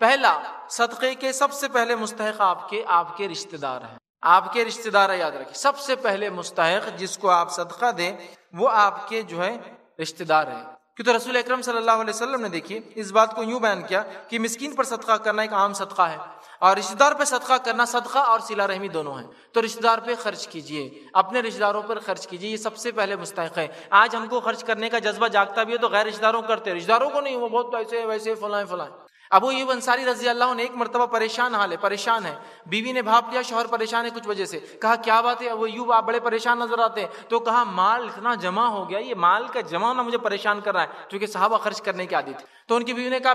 پہلا صدقے کے سب سے پہلے مستحق آپ کے رشتہ دار ہیں. آپ کے رشتہ دار یاد رکھیں، سب سے پہلے مستحق جس کو آپ صدقہ دیں وہ آپ کے جو ہے رشتہ دار ہیں. کہ تو رسول اکرم صلی اللہ علیہ وسلم نے دیکھیے اس بات کو یوں بیان کیا کہ مسکین پر صدقہ کرنا ایک عام صدقہ ہے، اور رشتہ دار پہ صدقہ کرنا صدقہ اور صلہ رحمی دونوں ہیں. تو رشتہ دار پہ خرچ کیجئے، اپنے رشتہ داروں پر خرچ کیجئے، یہ سب سے پہلے مستحق ہے. آج ہم کو خرچ کرنے کا جذبہ جاگتا بھی ہے تو غیر رشتہ داروں کو کرتے ہیں، رشتہ داروں کو نہیں، وہ بہت ایسے ویسے فلاں فلاں. ابو ایوب انصاری رضی اللہ عنہ ایک مرتبہ پریشان ہے، بیوی نے بھاپ لیا، شوہر پریشان ہے کچھ وجہ سے. کہا کیا بات ہے ابو ایوب، آپ بڑے پریشان نظر آتے ہیں؟ تو کہا مال اتنا جمع ہو گیا، یہ مال کا جمع ہونا مجھے پریشان کر رہا ہے، کیونکہ صحابہ خرچ کرنے کے عادی تھے. تو ان کی بیوی نے کہا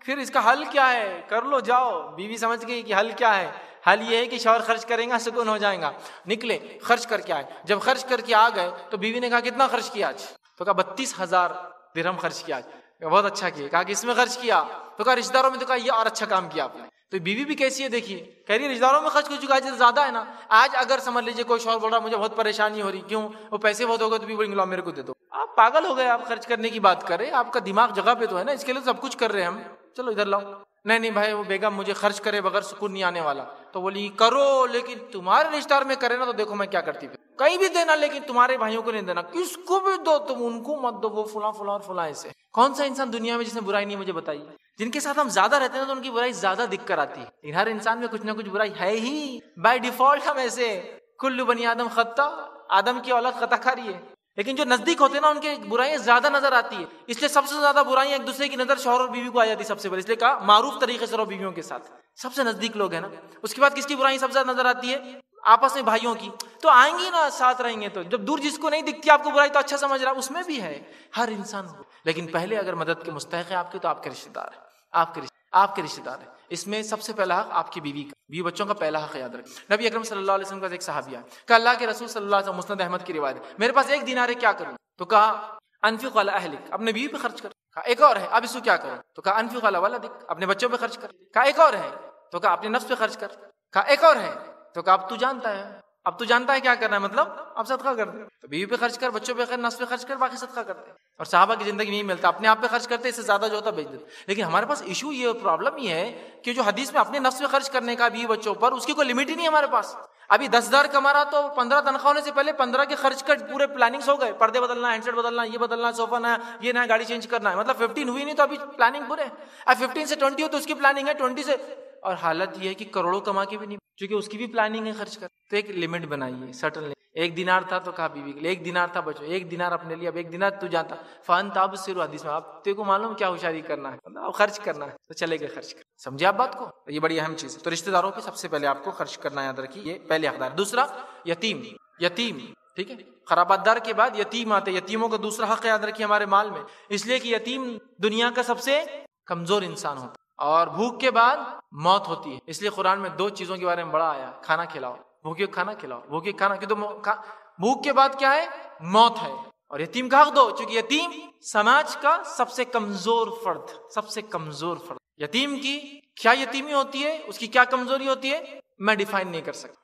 پھر اس کا حل کیا ہے، کر لو جاؤ. بیوی سمجھ گئی کہ حل کیا ہے، حل یہ ہے کہ شوہر خرچ کریں گا سکون ہو جائیں گا. نکلے خرچ کر کے آئے، جب خرچ کر کے آ گئے تو بیوی نے کہا کتنا خرچ کیا آج؟ تو کہا 32,000 درہم خرچ کیا آج. بہت اچھا کیا. کہا کہ اس میں خرچ کیا؟ تو کہا رشتہ داروں میں. تو کہا یہ اور اچھا کام کیا آپ نے. تو بیوی بھی کیسی ہے دیکھیے، کہہ رہی ہے رشتہ داروں میں خرچ ہو چکا ہے، زیادہ ہے نا. آج اگر سمجھ لیجیے کوئی شوہر بول رہا مجھے بہت پریشانی ہو رہی، کیوں؟ وہ پیسے بہت ہو گئے. تو بھی بولیں گے میرے کو دے دو. آپ پاگل ہو گئے، آپ خرچ کرنے کی بات کر رہے ہیں، آپ کا دماغ جگہ پہ تو ہے نا، اس کے لیے سب کچھ کر رہے ہیں ہم. چلو ادھر لاؤ. نہیں بھائی وہ بیگم مجھے خرچ کرے بغیر سکون نہیں آنے والا. تو بولی کرو، لیکن تمہارے رشتہ دار میں کرے نا تو دیکھو میں کیا کرتی پھر. کہیں بھی دینا لیکن تمہارے بھائیوں کو نہیں دینا، کس کو بھی دو، تم ان کو مت دو، وہ فلاں فلاں اور فلاں. ایسے کون سا انسان دنیا میں جس نے برائی نہیں؟ مجھے بتائیے. جن کے ساتھ ہم زیادہ رہتے ہیں تو ان کی برائی زیادہ دکھ کر آتی ہے. لیکن ہر انسان میں کچھ نہ کچھ برائی ہے ہی بائی ڈیفالٹ. ہم ایسے کل بنی آدم خطا، آدم کی اولاد خطا کاری ہے. لیکن جو نزدیک ہوتے ہیں نا ان کے برائیاں زیادہ نظر آتی ہے. اس لیے سب سے زیادہ برائیاں ایک دوسرے کی نظر شوہر اور بیوی کو آ جاتی ہے سب سے پہلے. اس لیے کہا معروف طریقے سے رہو بیویوں کے ساتھ، سب سے نزدیک لوگ ہیں نا. اس کے بعد کس کی برائی سب سے زیادہ نظر آتی ہے؟ آپس میں بھائیوں کی. تو آئیں گی نا، ساتھ رہیں گے. تو جب دور جس کو نہیں دکھتی آپ کو برائی تو اچھا سمجھ رہا، اس میں بھی ہے ہر انسان کو. لیکن پہلے اگر مدد کے مستحق ہے آپ کے تو آپ کے رشتہ دار ہے، آپ کے رشتہ دار ہے. اس میں سب سے پہلا حق آپ کی بیوی کا، بیوی بچوں کا پہلا حق یاد رکھیں. نبی اکرم صلی اللہ علیہ وسلم کا ایک صحابی ہے کہ اللہ کے رسول صلی اللہ علیہ وسلم، مسند احمد کی روایت ہے، میرے پاس 1 دینار ہے کیا کروں؟ تو کہا انفق علی اہلک، اپنے بیوی پہ خرچ کر. کہا ایک اور ہے، اب اس کو کیا کروں؟ تو کہا انفق علی ولدک، اپنے بچوں پہ خرچ کر. کہا ایک اور ہے، تو کہا اپنے نفس پہ خرچ کر. کہا ایک اور ہے، تو کہا اب تو جانتا ہے کیا کرنا ہے، مطلب اب صدقہ کر دے. تو بیوی پہ خرچ کر، بچوں پہ خرچ، نفس پہ خرچ کر، باقی صدقہ کرتے. اور صحابہ کی زندگی میں نہیں ملتا، اپنے آپ پہ خرچ کرتے، اس سے زیادہ جو ہوتا بیچ دیتے. لیکن ہمارے پاس ایشو یہ پرابلم یہ ہے کہ جو حدیث میں اپنے نفس پہ خرچ کرنے کا بیوی بچوں پر، اس کی کوئی لمٹ ہی نہیں ہمارے پاس. ابھی 10,000 کما رہا تو 15 تنخواہ ہونے سے پہلے 15 کے خرچ کر پورے پلاننگس ہو گئے، پردے بدلنا، ہینڈ سیٹ بدلنا، یہ بدلنا، صوفہ نیا، یہ نیا گاڑی چینج کرنا ہے. مطلب 15 ہوئی نہیں تو ابھی پلاننگ پورے. اب 15 سے 20 ہو تو اس کی پلاننگ ہے 20 سے. اور حالت یہ ہے کہ کروڑوں کما کے بھی نہیں، کیونکہ اس کی بھی پلاننگ ہے خرچ کر. تو ایک لمٹ بنائیے، سٹل. 1 دینار تھا تو کہا بیوی کے لیے، 1 دینار تھا بچوں، 1 دینار اپنے لیے، اب 1 دینار تو جانتا فانت ابصر. حدیث میں آپ تیرے کو معلوم کیا ہوشیاری کرنا ہے، اب خرچ کرنا ہے تو چلے گئے خرچ کر. سمجھے آپ بات کو؟ یہ بڑی اہم چیز ہے. تو رشتہ داروں پہ سب سے پہلے آپ کو خرچ کرنا یاد رکھیے، یہ پہلے حقدار. دوسرا یتیم، ٹھیک ہے، خرابات دار کے بعد یتیم آتے. یتیموں کا دوسرا حق یاد رکھیے ہمارے مال میں، اس لیے کہ یتیم دنیا کا سب سے کمزور انسان ہوتا ہے، اور بھوک کے بعد موت ہوتی ہے. اس لیے قرآن میں 2 چیزوں کے بارے میں بڑا آیا، کھانا کھلاؤ، بھوکے کھانا کھلاؤ، بھوکے کھانا کی. تو بھوک کے بعد کیا ہے؟ موت ہے. اور یتیم کا حق دو، چونکہ یتیم سماج کا سب سے کمزور فرد. یتیم کی کیا یتیمی ہوتی ہے، اس کی کیا کمزوری ہوتی ہے، میں ڈیفائن نہیں کر سکتا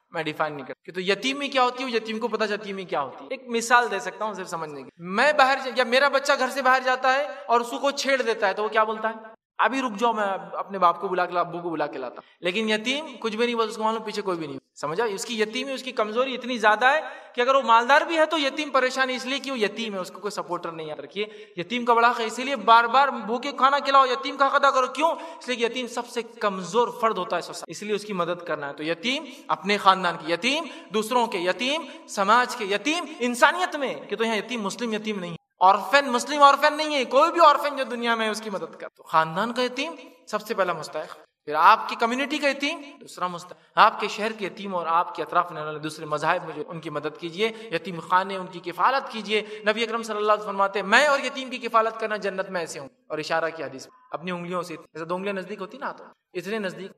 کہ تو یتیمی کیا ہوتی ہے، یتیم کو پتہ چلتی یتیمی کیا ہوتی ہے. ایک مثال دے سکتا ہوں صرف سمجھنے کی. میں باہر یا میرا بچہ گھر سے باہر جاتا ہے اور اس کو چھیڑ دیتا ہے تو وہ کیا بولتا ہے؟ ابھی رک جاؤ، میں اپنے باپ کو بلا کے ابو کو بلا کے لاتا. لیکن یتیم کچھ بھی نہیں بولتا، اس کو معلوم پیچھے کوئی بھی نہیں. سمجھا؟ اس کی یتیمی، اس کی کمزوری اتنی زیادہ ہے کہ اگر وہ مالدار بھی ہے تو یتیم پریشانی اس لیے کہ وہ یتیم ہے، اس کو کوئی سپورٹر نہیں. یاد رکھیے یتیم کا بڑا حق ہے، اسی لیے بار بار بھوکے کھانا کھلاؤ، یتیم کا ادا کرو. کیوں؟ اس لیے کہ یتیم سب سے کمزور فرد ہوتا ہے سوسائٹی، اس لیے اس کی مدد کرنا ہے. تو یتیم اپنے خاندان کے یتیم، دوسروں کے یتیم، سماج کے یتیم، انسانیت میں کہ تو یہاں یتیم مسلم یتیم نہیں، آرفن مسلم آرفن نہیں ہے، کوئی بھی آرفن جو دنیا میں ہے اس کی مدد کر. تو خاندان کا یتیم سب سے پہلا مستحق، پھر آپ کی کمیونٹی کا یتیم دوسرا مستحق، آپ کے شہر کے یتیم اور آپ کے اطراف میں دوسرے مذاہب میں جو ان کی مدد کیجیے، یتیم خانے ان کی کفالت کیجیے. نبی اکرم صلی اللہ علیہ وسلم فرماتے ہیں میں اور یتیم کی کفالت کرنا جنت میں ایسے ہوں. اور اشارہ کیا حدیث اپنی انگلیوں سے، جیسے 2 انگلیاں نزدیک ہوتی نا تو اتنے نزدیک.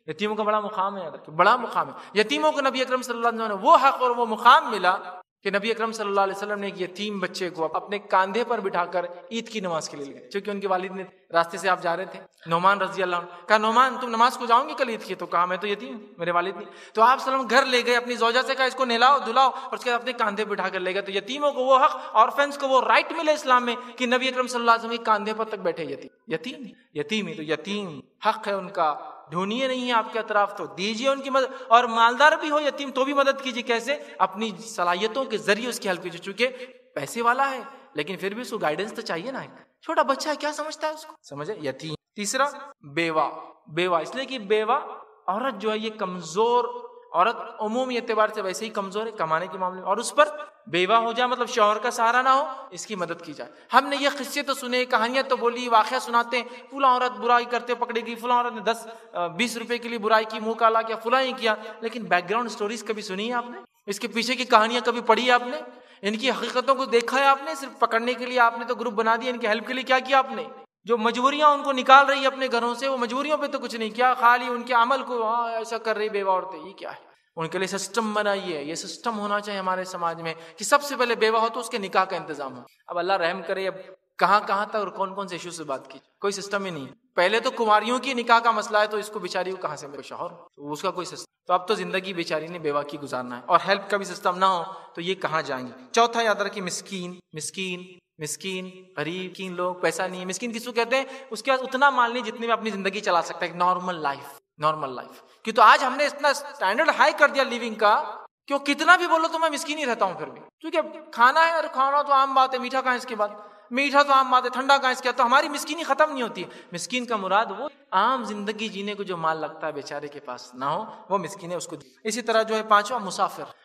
یتیموں کا بڑا مقام ہے، یاد رکھیں بڑا مقام ہے یتیموں کو. نبی اکرم صلی اللہ علیہ وسلم نے وہ حق اور وہ مقام ملا کہ نبی اکرم صلی اللہ علیہ وسلم نے ایک یتیم بچے کو اپنے کاندھے پر بٹھا کر عید کی نماز کے لیے لے گئے، چونکہ ان کے والد نے راستے سے آپ جا رہے تھے، نعمان رضی اللہ عنہ، کہا نعمان تم نماز کو جاؤ گے کل عید کی؟ تو کہا میں تو یتیم ہوں، میرے والد نہیں۔ تو آپ صلی اللہ علیہ وسلم گھر لے گئے، اپنی زوجہ سے کہا اس کو نہلاؤ دھلاؤ، اور اس کے بعد اپنے کاندھے بٹھا کر لے گئے۔ تو یتیموں کو وہ حق، آرفنس کو وہ رائٹ ملے اسلام میں کہ نبی اکرم صلی اللہ علیہ وسلم کے کاندھے پر تک بیٹھے یتیم ہی تو یتیم حق ہے ان کا، ڈھونڈیے نہیں ہے آپ کے اطراف تو دیجیے ان کی مدد، اور مالدار بھی ہو یتیم تو بھی مدد کیجیے۔ کیسے؟ اپنی صلاحیتوں کے ذریعے اس کی ہیلپ کیجیے، چونکہ پیسے والا ہے لیکن پھر بھی اس کو گائیڈنس تو چاہیے نا، ایک چھوٹا بچہ ہے کیا سمجھتا ہے اس کو، سمجھے؟ یتیم۔ تیسرا بیوہ، اس لیے کہ بیوہ عورت جو ہے یہ کمزور عورت عمومی اعتبار سے ویسے ہی کمزور ہے کمانے کے معاملے میں، اور اس پر بیوہ ہو جائے مطلب شوہر کا سہارا نہ ہو، اس کی مدد کی جائے۔ ہم نے یہ قصے تو سنے، کہانیاں تو بولی، واقعہ سناتے ہیں، فلاں عورت برائی کرتے پکڑے گی، فلاں عورت نے 10-20 روپے کے لیے برائی کی، منہ کالا کیا، فلاں ہی کیا، لیکن بیک گراؤنڈ سٹوریز کبھی سنی ہے آپ نے؟ اس کے پیچھے کی کہانیاں کبھی پڑھی ہے آپ نے؟ ان کی حقیقتوں کو دیکھا ہے آپ نے؟ صرف پکڑنے کے لیے آپ نے تو گروپ بنا دیا، ان کی ہیلپ کے لیے کیا کیا آپ نے؟ جو مجبوریاں ان کو نکال رہی ہے اپنے گھروں سے، وہ مجبوریوں پہ تو کچھ نہیں کیا، خالی ان کے عمل کو ایسا کر رہی بیوہ عورتیں، یہ کیا ہے؟ ان کے لیے سسٹم بنائیے، یہ سسٹم ہونا چاہیے ہمارے سماج میں کہ سب سے پہلے بیوہ ہو تو اس کے نکاح کا انتظام ہو۔ اب اللہ رحم کرے، اب کہاں تک اور کون سے ایشو سے بات کی، کوئی سسٹم ہی نہیں۔ پہلے تو کماریوں کی نکاح کا مسئلہ ہے تو اس کو بیچاری کو کہاں سے میرے شوہر، اس کا کوئی سسٹم، تو اب تو زندگی بیچاری نے بیوہ کی گزارنا ہے، اور ہیلپ کا بھی سسٹم نہ ہو تو یہ کہاں جائیں گے؟ چوتھا یاد رکھیے، مسکین غریب کین لوگ، پیسہ نہیں ہے، مسکین کس کو کہتے ہیں؟ اس کے پاس اتنا مال نہیں جتنے میں اپنی زندگی چلا سکتا ہے، ایک نارمل لائف کہ تو آج ہم نے اتنا اسٹینڈرڈ ہائی کر دیا لیونگ کا، کیوں کتنا بھی بولو تو میں مسکین ہی رہتا ہوں پھر بھی، کیونکہ کھانا ہے، اور کھانا تو عام بات ہے، میٹھا کہاں اس کے بعد، میٹھا تو عام بات ہے، ٹھنڈا کہاں اس کے بعد، تو ہماری مسکینی ختم نہیں ہوتی۔ مسکین کا مراد وہ عام زندگی جینے کو جو مال لگتا ہے بیچارے کے پاس نہ ہو، وہ مسکین ہے، اس کو۔ اسی طرح جو ہے پانچواں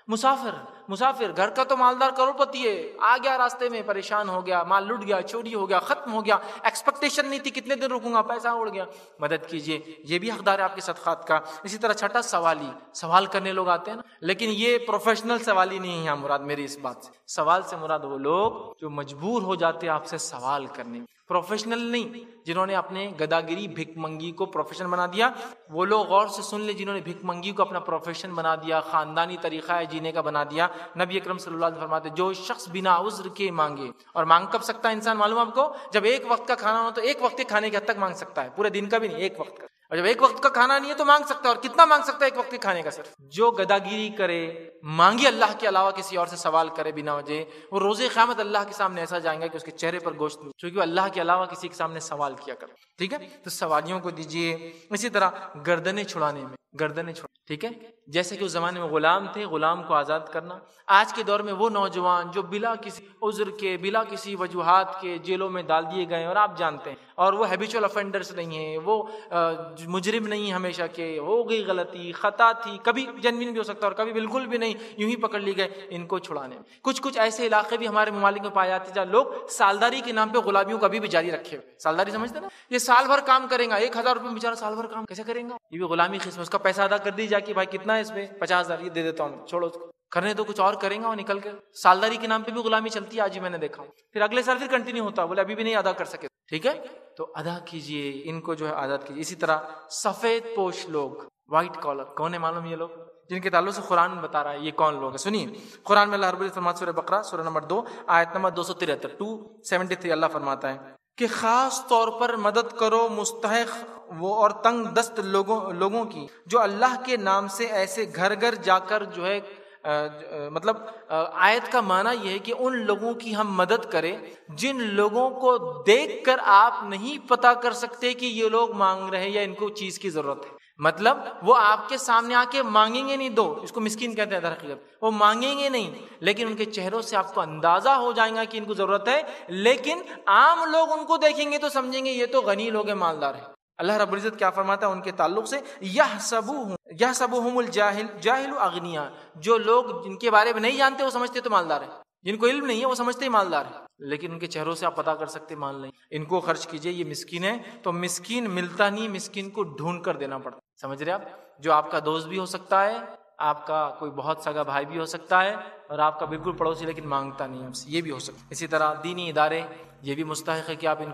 مسافر، گھر کا تو مالدار کروڑپتی ہے، آ گیا راستے میں پریشان ہو گیا، مال لٹ گیا، چوری ہو گیا، ختم ہو گیا، ایکسپیکٹیشن نہیں تھی کتنے دن رکوں گا، پیسہ اڑ گیا، مدد کیجیے، یہ بھی حقدار ہے آپ کے صدقات کا۔ اسی طرح چھٹا سوال کرنے لوگ آتے ہیں نا، لیکن یہ پروفیشنل سوالی نہیں ہے یہاں مراد میری اس بات سے، سوال سے مراد وہ لوگ جو مجبور ہو جاتے ہیں آپ سے سوال کرنے، پروفیشنل نہیں، جنہوں نے اپنے گداگری بھیک منگی کو پروفیشن بنا دیا، وہ لوگ غور سے سن لے، جنہوں نے بھیک منگی کو اپنا پروفیشن بنا دیا، خاندانی طریقہ ہے جینے کا بنا دیا۔ نبی اکرم صلی اللہ علیہ وسلم فرماتے جو شخص بنا عذر کے مانگے، اور مانگ کب سکتا ہے انسان معلوم آپ کو؟ جب ایک وقت کا کھانا ہو تو ایک وقت کے کھانے کے حد تک مانگ سکتا ہے، پورے دن کا بھی نہیں، ایک وقت کا، اور جب ایک وقت کا کھانا نہیں ہے تو مانگ سکتا ہے، اور کتنا مانگ سکتا ہے ایک وقت کے کھانے کا؟ صرف جو گداگیری کرے، مانگی اللہ کے علاوہ کسی اور سے سوال کرے بنا وجہ، وہ روز قیامت اللہ کے سامنے ایسا جائیں گا کہ اس کے چہرے پر گوشت نہیں، کیونکہ وہ اللہ کے علاوہ کسی کے سامنے سوال کیا کرے، ٹھیک ہے؟ تو سوالیوں کو دیجیے۔ اسی طرح گردنیں چھڑانے میں، ٹھیک ہے، جیسے کہ اس زمانے میں غلام تھے، غلام کو آزاد کرنا۔ آج کے دور میں وہ نوجوان جو بلا کسی عذر کے، بلا کسی وجوہات کے جیلوں میں ڈال دیے گئے، اور آپ جانتے ہیں، اور وہ ہیبیچول افینڈرز نہیں ہیں، وہ مجرم نہیں ہمیشہ کے، ہو گئی غلطی، خطا تھی، کبھی جنوین بھی ہو سکتا ہے اور کبھی بالکل بھی نہیں، یوں ہی پکڑ لی گئے، ان کو چھڑانے میں۔ کچھ ایسے علاقے بھی ہمارے ممالک میں پائے جاتے ہیں جہاں لوگ سالداری کے نام پہ غلامیوں کو ابھی بھی جاری رکھے ہوئے، سالداری سمجھتے نا، یہ سال بھر کام کریں گا، 1000 روپے بیچارہ سال بھر کام کیسے کریں گا؟ یہ بھی غلامی قسم، اس کا پیسہ ادا کر دی جا کہ بھائی کتنا ہے اس پہ، 50,000 یہ دے دیتا ہوں، چھوڑو اس کو، کرنے تو کچھ اور کریں گا وہ نکل کے۔ سالداری کے نام پہ بھی غلامی چلتی ہے، آج ہی میں نے دیکھا، پھر اگلے سال پھر کنٹینیو ہوتا ہے، بولے ابھی بھی نہیں ادا کر سکے، ٹھیک ہے، تو ادا کیجئے، ان کو جو ہے آزاد کیجئے۔ اسی طرح سفید پوش لوگ، وائٹ کالر، کون ہے معلوم؟ یہ لوگ جن کے تعلق سے قرآن بتا رہا ہے یہ کون لوگ ہیں، سنیے۔ قرآن میں اللہ رب العزت فرماتا ہے، سورہ بقرہ سورہ نمبر 2 آیت نمبر 273 اللہ فرماتا ہے کہ خاص طور پر مدد کرو مستحق وہ اور تنگ دست لوگوں کی جو اللہ کے نام سے ایسے گھر گھر جا کر جو ہے مطلب آیت کا معنی یہ ہے کہ ان لوگوں کی ہم مدد کریں جن لوگوں کو دیکھ کر آپ نہیں پتا کر سکتے کہ یہ لوگ مانگ رہے ہیں یا ان کو چیز کی ضرورت ہے، مطلب وہ آپ کے سامنے آ کے مانگیں گے نہیں، دو اس کو مسکین کہتے ہیں در حقیقت، وہ مانگیں گے نہیں، لیکن ان کے چہروں سے آپ کو اندازہ ہو جائے گا کہ ان کو ضرورت ہے، لیکن عام لوگ ان کو دیکھیں گے تو سمجھیں گے یہ تو غنی لوگ ہیں، مالدار ہیں۔ اللہ رب العزت کیا فرماتا ہے ان کے تعلق سے، یحسبوہم الجاہل اغنیاء، جو لوگ جن کے بارے میں نہیں جانتے وہ سمجھتے تو مالدار ہیں، جن کو علم نہیں ہے وہ سمجھتے ہی مالدار ہیں، لیکن ان کے چہروں سے آپ پتا کر سکتے مال نہیں، ان کو خرچ کیجئے، یہ مسکین ہے، تو مسکین ملتا نہیں، مسکین کو ڈھونڈ کر دینا پڑتا، سمجھ رہے آپ؟ جو آپ کا دوست بھی ہو سکتا ہے، آپ کا کوئی بہت سگا بھائی بھی ہو سکتا ہے اور آپ کا بالکل پڑوسی لیکن مانگتا نہیں ہے آپ سے، یہ بھی ہو سکتا ہے۔ اسی طرح دینی ادارے یہ بھی مستحق ہے کہ آپ ان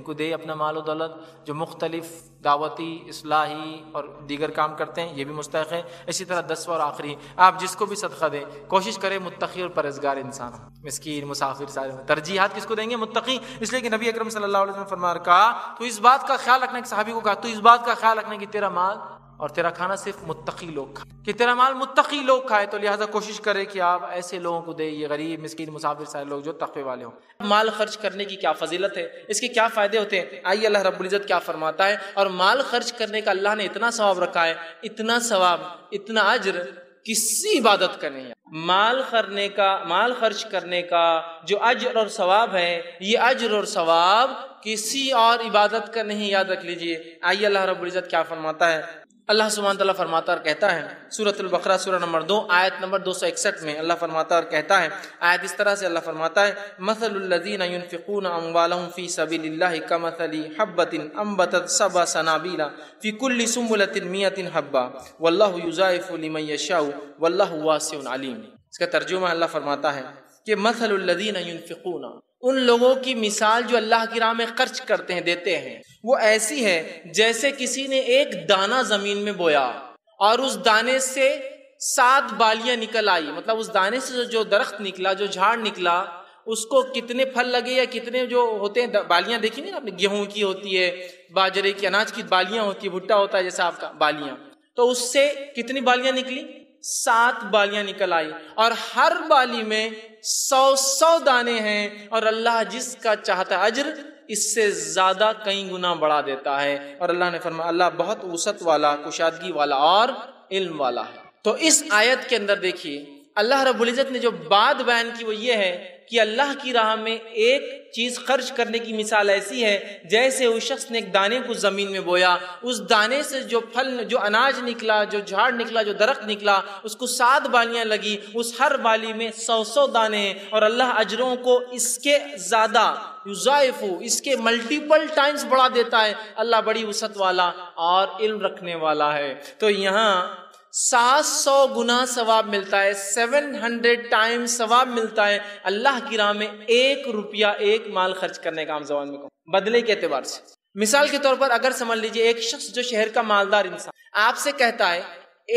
کو دے اپنا مال و دولت، جو مختلف دعوتی، اصلاحی اور دیگر کام کرتے ہیں یہ بھی مستحق ہے۔ اسی طرح 10واں اور آخری، آپ جس کو بھی صدقہ دیں کوشش کریں متقی اور پرہیزگار انسان ہو، مسکین، مسافر، سارے ترجیحات کس کو دیں گے؟ متقی، اس لیے کہ نبی اکرم صلی اللہ علیہ وسلم نے فرمایا، کہا تو اس بات کا خیال رکھنا، کہ صحابی کو کہا تو اس بات کا خیال رکھنا کہ تیرا مال اور تیرا کھانا صرف متقی لوگ کھائیں، کہ تیرا مال متقی لوگ کھائے، تو لہٰذا کوشش کرے کہ آپ ایسے لوگوں کو دے، یہ غریب، مسکین، مسافر، سارے لوگ جو تقوی والے ہوں۔ مال خرچ کرنے کی کیا فضیلت ہے، اس کے کیا فائدے ہوتے ہیں، آئیے اللہ رب العزت کیا فرماتا ہے۔ اور مال خرچ کرنے کا اللہ نے اتنا ثواب رکھا ہے، اتنا ثواب، اتنا اجر کسی عبادت کا نہیں ہے۔ مال خرچ کرنے کا جو اجر اور ثواب ہے، یہ اجر اور ثواب کسی اور عبادت کا نہیں، یاد رکھ لیجئے۔ آئیے اللہ رب العزت کیا فرماتا ہے۔ اللہ سبحانہ تعالیٰ فرماتا اور کہتا ہے، سورۃ البقرہ سورہ نمبر 2 آیت نمبر 261 میں اللہ فرماتا اور کہتا ہے، آیت اس طرح سے اللہ فرماتا ہے، مثل الذین ينفقون اموالهم فی سبیل اللہ کمثل حبۃ انبتت سبع سنابل فی کل سنبلۃ 100 حبۃ واللہ یضاعف لمن یشاء واللہ واسع علیم۔ اس کا ترجمہ اللہ فرماتا ہے کہ مثل الذین ينفقون، ان لوگوں کی مثال جو اللہ کی راہ میں خرچ کرتے ہیں، دیتے ہیں، وہ ایسی ہے جیسے کسی نے ایک دانہ زمین میں بویا اور اس دانے سے 7 بالیاں نکل آئی، مطلب اس دانے سے جو درخت نکلا، جو جھاڑ نکلا، اس کو کتنے پھل لگے یا کتنے جو ہوتے ہیں بالیاں، دیکھیں گے نا آپ نے، گیہوں کی ہوتی ہے، باجرے کی، اناج کی بالیاں ہوتی ہے، بھٹا ہوتا ہے جیسا آپ کا، بالیاں، تو اس سے کتنی بالیاں نکلی؟ 7 بالیاں نکل آئی، اور ہر بالی میں 100 دانے ہیں، اور اللہ جس کا چاہتا ہے اجر اس سے زیادہ کئی گنا بڑھا دیتا ہے۔ اور اللہ نے فرمایا اللہ بہت وسعت والا، کشادگی والا اور علم والا ہے۔ تو اس آیت کے اندر دیکھیے اللہ رب العزت نے جو بات بیان کی وہ یہ ہے کہ اللہ کی راہ میں ایک چیز خرچ کرنے کی مثال ایسی ہے جیسے اس شخص نے ایک دانے کو زمین میں بویا، اس دانے سے جو پھل، جو اناج نکلا، جو جھاڑ نکلا، جو درخت نکلا، اس کو 7 بالیاں لگی، اس ہر بالی میں 100 دانے ہیں، اور اللہ اجروں کو اس کے زیادہ یضاعف، اس کے ملٹیپل ٹائمز بڑھا دیتا ہے۔ اللہ بڑی وسعت والا اور علم رکھنے والا ہے۔ تو یہاں 700 گنا ثواب ملتا ہے، 700 ٹائمز ثواب ملتا ہے اللہ کی راہ میں 1 روپیہ، ایک مال خرچ کرنے کا، عام زبان میں کہوں بدلے کے اعتبار سے۔ مثال کے طور پر اگر سمجھ لیجئے ایک شخص جو شہر کا مالدار انسان آپ سے کہتا ہے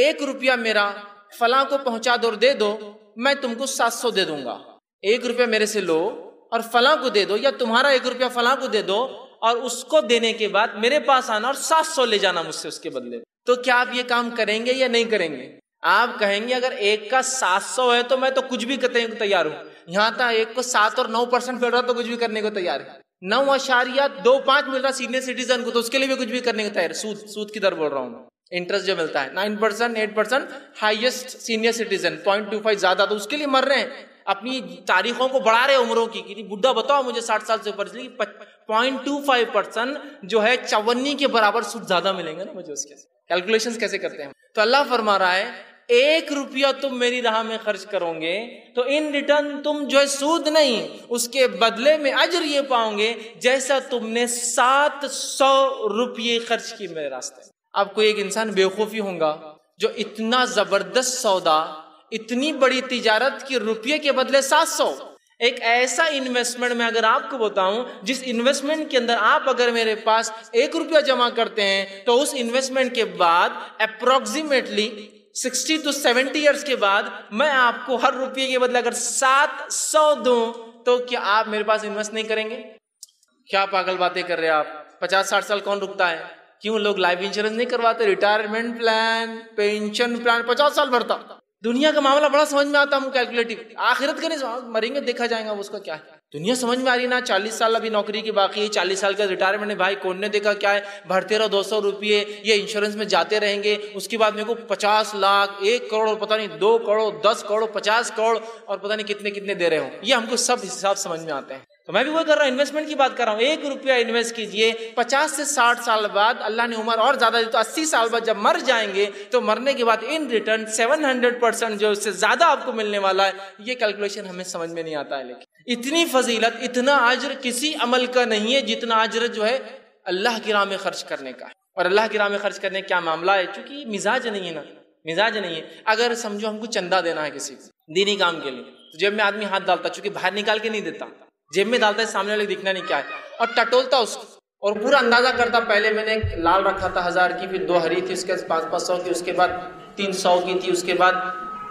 1 روپیہ میرا فلاں کو پہنچا دو اور دے دو، میں تم کو 700 دے دوں گا، 1 روپیہ میرے سے لو اور فلاں کو دے دو، یا تمہارا 1 روپیہ فلاں کو دے دو اور اس کو دینے کے بعد میرے پاس آنا اور 700 لے جانا مجھ سے اس کے بدلے، تو کیا آپ یہ کام کریں گے یا نہیں کریں گے؟ آپ کہیں گے اگر ایک کا 700 ہے تو میں تو کچھ بھی کرنے کو تیار ہوں، یہاں تک ایک کو 7 اور 9% مل رہا تو کچھ بھی کرنے کو تیار ہے، 9.25 مل رہا سینئر سٹیزن کو تو اس کے لیے بھی کچھ بھی کرنے کو تیار ہے۔ سود کی در بول رہا ہوں، انٹرسٹ جو ملتا ہے 9%، 8% ہائیسٹ سینئر سٹیزن 0.25 زیادہ، تو اس کے لیے مر رہے ہیں، اپنی تاریخوں کو بڑھا رہے عمروں کی، کہ بڈھا بتاؤ مجھے 60 سال سے اوپر، 0.25% جو ہے 54 کے برابر سود زیادہ ملیں گے نا مجھے، اس کے کیلکولیشنز کیسے کرتے ہیں؟ تو اللہ فرما رہا ہے 1 روپیہ تم میری راہ میں خرچ کرو گے تو ان ریٹرن تم جو ہے سود نہیں، اس کے بدلے میں اجر یہ پاؤ گے جیسا تم نے 700 روپیے خرچ کی میرے راستے۔ اب کوئی ایک انسان بیوقوفی ہوگا جو اتنا زبردست سودا، اتنی بڑی تجارت کی روپیے کے بدلے 700، ایک ایسا انویسٹمنٹ میں اگر آپ کو بتاؤں جس انویسٹمنٹ کے اندر آپ اگر میرے پاس 1 روپیہ جمع کرتے ہیں تو اس انویسٹمنٹ کے بعد اپروکسیمیٹلی 60 to 70 ایئرس کے بعد میں آپ کو ہر روپیے کے بدلے اگر 700 دوں تو کیا آپ میرے پاس انویسٹ نہیں کریں گے؟ کیا پاگل باتیں کر رہے ہیں آپ؟ 50-60 سال کون رکتا ہے؟ کیوں لوگ لائف انشورنس نہیں کرواتے؟ ریٹائرمنٹ پلان، پینشن پلان 50 سال بھرتا۔ دنیا کا معاملہ بڑا سمجھ میں آتا ہوں، کیلکولیٹو، آخرت کا نہیں، مریں گے دیکھا جائے گا اس کا کیا ہے۔ دنیا سمجھ میں آ رہی نا، 40 سال ابھی نوکری کی باقی ہے، 40 سال کا ریٹائرمنٹ ہے، بھائی کون نے دیکھا کیا ہے، بھرتے رہو 200 روپیے، یہ انشورنس میں جاتے رہیں گے، اس کے بعد میرے کو 50 لاکھ، 1 کروڑ اور پتہ نہیں 2 کروڑ، 10 کروڑ، 50 کروڑ اور پتہ نہیں کتنے دے رہے ہوں، یہ ہم کو سب حساب سمجھ میں آتے ہیں۔ تو میں بھی وہ کر رہا ہوں، انویسٹمنٹ کی بات کر رہا ہوں، 1 روپیہ انویسٹ کیجئے، 50 سے 60 سال بعد اللہ نے عمر اور زیادہ دی تو 80 سال بعد جب مر جائیں گے تو مرنے کے بعد ان ریٹرن 700% جو اس سے زیادہ آپ کو ملنے والا ہے۔ یہ کیلکولیشن ہمیں سمجھ میں نہیں آتا ہے، لیکن اتنی فضیلت، اتنا اجر کسی عمل کا نہیں ہے جتنا اجر جو ہے اللہ کی راہ میں خرچ کرنے کا ہے۔ اور اللہ کی راہ میں خرچ کرنے کا کیا معاملہ ہے، چونکہ یہ مزاج نہیں ہے نا، مزاج نہیں ہے. اگر سمجھو ہم کو چندہ دینا ہے کسی کو دینی کام کے لیے تو جیب میں آدمی ہاتھ ڈالتا, چونکہ باہر نکال کے نہیں دیتا, جیب میں ڈالتا ہے, سامنے والے دکھنا نہیں کیا ہے, اور ٹٹولتا اس کو اور پورا اندازہ کرتا. پہلے میں نے ایک لال رکھا تھا 1000 کی, پھر 2 ہری تھی, اس کے بعد 500 کی, اس کے بعد 300 کی تھی, اس کے بعد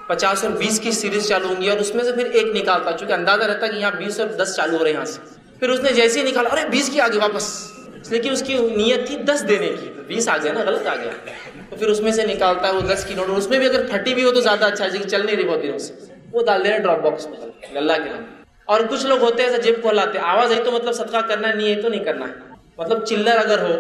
50 اور 20 کی سیریز چالو ہوں گی, اور اس میں سے پھر ایک نکالتا, چونکہ اندازہ رہتا کہ یہاں 20 اور 10 چالو ہو رہے ہیں یہاں سے. پھر اس نے جیسے ہی نکالا, ارے 20 کی آگے واپس, اس لیے کہ اس کی نیت تھی 10 دینے کی, 20 آ گیا نا, غلط آ گیا. تو پھر اس میں سے نکالتا ہے وہ 10 کی نوٹ, اور اس میں بھی اگر پھٹی بھی ہو تو زیادہ اچھا ہے, چل نہیں رہی بہت دنوں سے, وہ ڈال دینا ڈراپ باکس میں اللہ کے نام. اور کچھ لوگ ہوتے ہیں ایسا جیب کو لاتے, آواز آئی تو مطلب صدقہ کرنا, نہیں ہے تو نہیں کرنا ہے. مطلب چلر اگر ہو,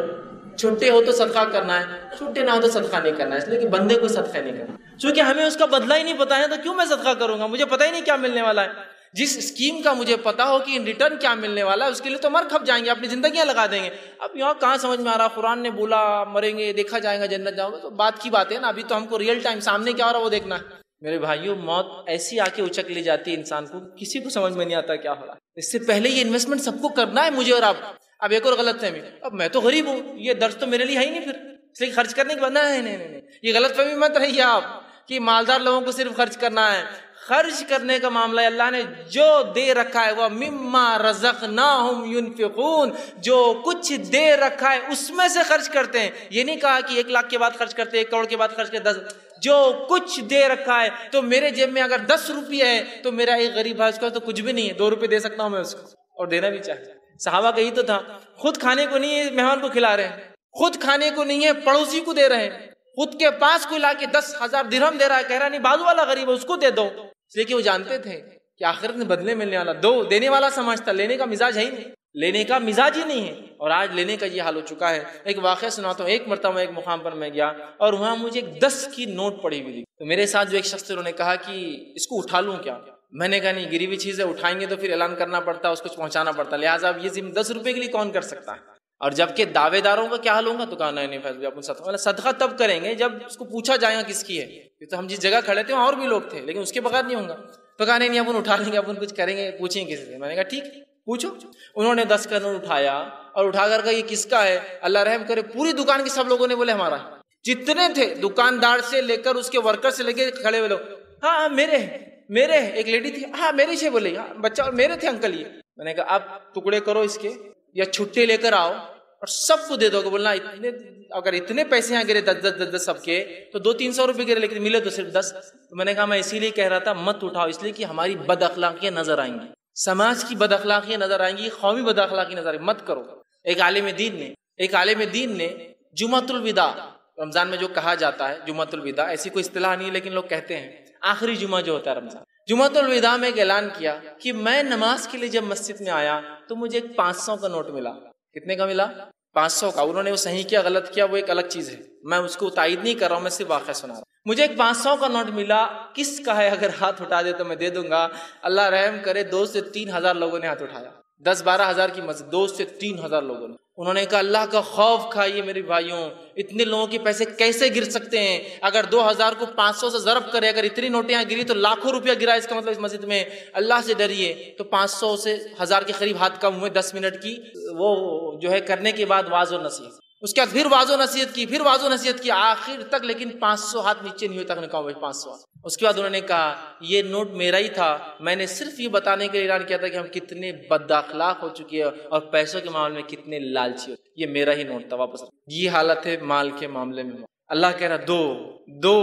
چھٹے ہو تو صدقہ کرنا ہے, چھٹے نہ ہو تو صدقہ نہیں کرنا ہے, اس لیے کہ بندے کو صدقہ نہیں کرنا, چونکہ ہمیں اس کا بدلہ ہی نہیں پتا ہے, تو کیوں میں صدقہ کروں گا, مجھے پتہ ہی نہیں کیا ملنے والا ہے. جس اسکیم کا مجھے پتا ہو کہ ان ریٹرن کیا ملنے والا ہے, اس کے لیے تو مر کھپ جائیں گے, اپنی زندگیاں لگا دیں گے. اب یہاں کہاں سمجھ میں آ رہا, قرآن نے بولا مریں گے, دیکھا جائے گا, جنت جاؤ گے, تو بات کی بات ہے نا, ابھی تو ہم کو ریئل ٹائم سامنے کیا ہو رہا ہے وہ دیکھنا ہے. میرے بھائیوں, موت ایسی آ کے اچک لی جاتی ہے انسان کو, کسی کو سمجھ میں نہیں آتا کیا ہو رہا ہے. اس سے پہلے یہ انویسٹمنٹ سب کو کرنا ہے, مجھے اور آپ. اب ایک اور غلط فہمی, اب میں تو غریب ہوں, یہ درس تو میرے لیے ہے ہی نہیں, پھر اس لیے خرچ کرنے کی بات نہیں, یہ غلط فہمی مت رہیے آپ کہ مالدار لوگوں کو صرف خرچ کرنا ہے. خرچ کرنے کا معاملہ اللہ نے جو دے رکھا ہے وہ مما رزقناہم ينفقون, جو کچھ دے رکھا ہے اس میں سے خرچ کرتے ہیں. یہ نہیں کہا کہ 1 لاکھ کے بعد خرچ کرتے, 1 کروڑ کے بعد خرچ کرتے, 10, جو کچھ دے رکھا ہے. تو میرے جیب میں اگر 10 روپیہ ہے تو میرا ایک غریب بھائی, اس کا تو کچھ بھی نہیں ہے, 2 روپے دے سکتا ہوں میں اس کو, اور دینا بھی چاہیے. صحابہ کا یہی تو تھا, خود کھانے کو نہیں ہے مہمان کو کھلا رہے ہیں, خود کھانے کو نہیں ہے پڑوسی کو دے رہے ہیں, خود کے پاس کوئی لا کے 10,000 درہم دے رہا ہے, کہہ رہا نہیں بازو والا غریب ہے اس کو دے دو, اس لیے کہ وہ جانتے تھے کہ آخرت میں بدلے ملنے والا. دو دینے والا سمجھتا, لینے کا مزاج ہے ہی نہیں, لینے کا مزاج ہی نہیں ہے. اور آج لینے کا یہ حال ہو چکا ہے. ایک واقعہ سناتا ہوں. ایک مرتبہ ایک مقام پر میں گیا اور وہاں مجھے ایک 10 کی نوٹ پڑی ہوئی, تو میرے ساتھ جو ایک شخص تھے انہوں نے کہا کہ اس کو اٹھا لوں کیا. میں نے کہا نہیں, گری ہوئی چیز ہے, اٹھائیں گے تو پھر اعلان کرنا پڑتا, اس کو پہنچانا پڑتا, لہٰذا اب یہ 10 روپے کے لیے کون کر سکتا ہے. اور جبکہ دعوے داروں کا کیا حال ہوگا, تو کہا نہیں فیض اپن صدقہ تب کریں گے جب اس کو پوچھا جائے گا کس کی ہے. تو ہم جس جگہ کھڑے تھے وہاں اور بھی لوگ تھے, لیکن اس کے بغیر نہیں ہوگا. تو کہا نہیں اپن اٹھا لیں گے, اپن کچھ کریں گے, پوچھیں کسی سے. میں نے کہا ٹھیک پوچھو. انہوں نے 10 کا نوٹ اٹھایا اور اٹھا کر کہا یہ کس کا ہے, اللہ رحم کرے پوری دکان کے سب لوگوں نے بولے ہمارا. جتنے تھے دکاندار سے لے کر اس کے ورکر سے لے کے کھڑے ہوئے لوگ, ہاں میرے. ایک لیڈی تھی, ہاں میرے سے بولے, ہاں بچہ اور میرے تھے انکل یہ. میں نے کہا اب ٹکڑے کرو اس کے, یا چھٹے لے کر آؤ اور سب کو دے دو. کہ بولنا اگر اتنے پیسے یہاں گرے 10 سب کے تو 200-300 روپے گرے, لیکن ملے تو صرف 10. تو میں نے کہا میں اسی لیے کہہ رہا تھا مت اٹھاؤ, اس لیے کہ ہماری بد اخلاقیاں نظر آئیں گی, سماج کی بد اخلاقیاں نظر آئیں گی, قومی بد اخلاقی نظر آئیں گی, مت کرو. ایک عالم دین نے جمعۃ الوداع, رمضان میں جو کہا جاتا ہے جمعۃ الوداع, ایسی کوئی اصطلاح نہیں ہے لیکن لوگ کہتے ہیں آخری جمعہ جو ہوتا ہے رمضان, جمعۃ الوداع میں ایک اعلان کیا کہ میں نماز کے لیے جب مسجد میں آیا تو مجھے ایک 500 کا نوٹ ملا. کتنے کا ملا؟ 500 کا. انہوں نے وہ صحیح کیا غلط کیا وہ ایک الگ چیز ہے, میں اس کو تائید نہیں کر رہا ہوں, میں صرف واقعہ سنا رہا ہوں. مجھے ایک 500 کا نوٹ ملا. کس کا ہے اگر ہاتھ اٹھا دے تو میں دے دوں گا. اللہ رحم کرے 2 سے 3 ہزار لوگوں نے ہاتھ اٹھایا. 10-12 ہزار کی مسجد, 2 سے 3 ہزار لوگوں نے. انہوں نے کہا اللہ کا خوف کھائیے میرے بھائیوں, اتنے لوگوں کے پیسے کیسے گر سکتے ہیں. اگر 2000 کو 500 سے ضرب کرے, اگر اتنی نوٹیں یہاں گری تو لاکھوں روپیہ گرا, اس کا مطلب اس مسجد میں. اللہ سے ڈریے. تو 500 سے 1000 کے قریب ہاتھ کم ہوئے 10 منٹ کی وہ جو ہے کرنے کے بعد واعظ و نصیحت, اس کے بعد پھر واعظ و نصیحت کی آخر تک, لیکن 500 ہاتھ نیچے نہیں ہوئے تک. نے کہا 500. اس کے بعد انہوں نے کہا یہ نوٹ میرا ہی تھا, میں نے صرف یہ بتانے کے لیے اعلان کیا تھا کہ ہم کتنے بد اخلاق ہو چکے ہیں اور پیسوں کے معاملے میں کتنے لالچی ہوتے. یہ میرا ہی نوٹ تھا, واپس. یہ حالت ہے مال کے معاملے میں. اللہ کہہ رہا دو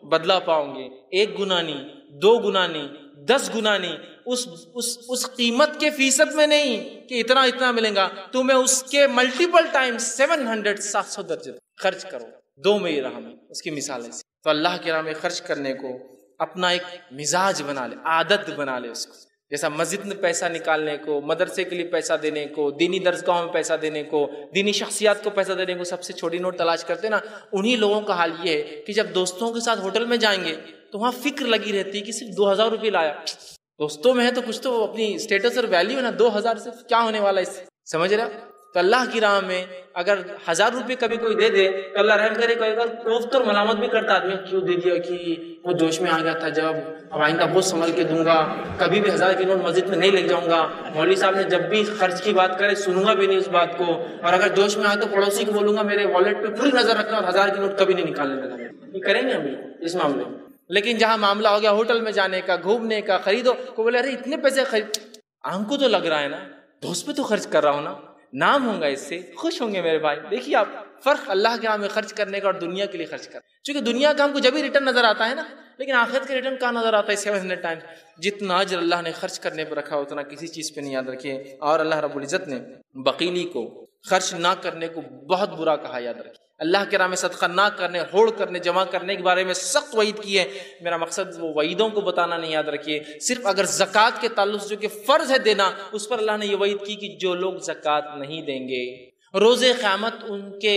بدلہ پاؤں گے, 1 گنا نہیں, 2 گنا نہیں, 10 گنا نہیں, اس قیمت کے فیصد میں نہیں کہ اتنا ملیں گا, تمہیں اس کے ملٹیپل ٹائم 700 درجے خرچ کرو. 2 میں یہ رہا میں اس کی مثال ہے. تو اللہ کے راہ میں خرچ کرنے کو اپنا ایک مزاج بنا لے, عادت بنا لے اس کو. جیسا مسجد میں پیسہ نکالنے کو, مدرسے کے لیے پیسہ دینے کو, دینی درسگاہوں میں پیسہ دینے کو, دینی شخصیات کو پیسہ دینے کو سب سے چھوٹی نوٹ تلاش کرتے نا, انہی لوگوں کا حال یہ ہے کہ جب دوستوں کے ساتھ ہوٹل میں جائیں گے تو وہاں فکر لگی رہتی ہے کہ صرف 2000 روپے لایا. دوستوں میں ہے تو کچھ تو اپنی اسٹیٹس اور ویلیو ہے نا, 2000 سے کیا ہونے والا ہے اس سے, سمجھ رہا. تو اللہ کی راہ میں اگر 1000 روپے کبھی کوئی دے دے تو اللہ رحم کرے، کوئی اگر کوفت اور ملامت بھی کرتا آدمی کیوں دے دیا، کہ وہ جوش میں آ گیا تھا، جب اب آئندہ بہت سنبھل کے دوں گا، کبھی بھی 1000 کی نوٹ مسجد میں نہیں لے جاؤں گا، مولوی صاحب نے جب بھی خرچ کی بات کرے سنوں گا بھی نہیں اس بات کو، اور اگر جوش میں آئے تو پڑوسی کو بولوں گا میرے والیٹ پہ پوری نظر رکھنا اور 1000 کی نوٹ کبھی نہیں نکالنے لگا۔ یہ کریں گے ہم اس معاملے میں۔ لیکن جہاں معاملہ ہو گیا ہوٹل میں جانے کا، گھومنے کا، خریدو، کو بولے ارے اتنے پیسے خرید، ہم کو تو لگ رہا ہے نا دوست پہ تو خرچ کر رہا ہوں نا، نام ہوں گا اس سے، خوش ہوں گے میرے بھائی۔ دیکھیے آپ فرق اللہ کے راہ میں خرچ کرنے کا اور دنیا کے لیے خرچ کرنا، چونکہ دنیا کا ہم کو جب ہی ریٹرن نظر آتا ہے نا، لیکن آخرت کے ریٹرن کہاں نظر آتا ہے 700 ٹائمز۔ جتنا اجر اللہ نے خرچ کرنے پر رکھا اتنا کسی چیز پہ نہیں، یاد رکھیے۔ اور اللہ رب العزت نے بخیلی کو، خرچ نہ کرنے کو بہت برا کہا، یاد رکھیے۔ اللہ کے راہ میں صدقہ نہ کرنے، ہوڑ کرنے، جمع کرنے کے بارے میں سخت وعید کی ہے۔ میرا مقصد وہ وعیدوں کو بتانا نہیں، یاد رکھیے، صرف اگر زکوٰۃ کے تعلق سے جو کہ فرض ہے دینا، اس پر اللہ نے یہ وعید کی کہ جو لوگ زکوٰۃ نہیں دیں گے روز قیامت ان کے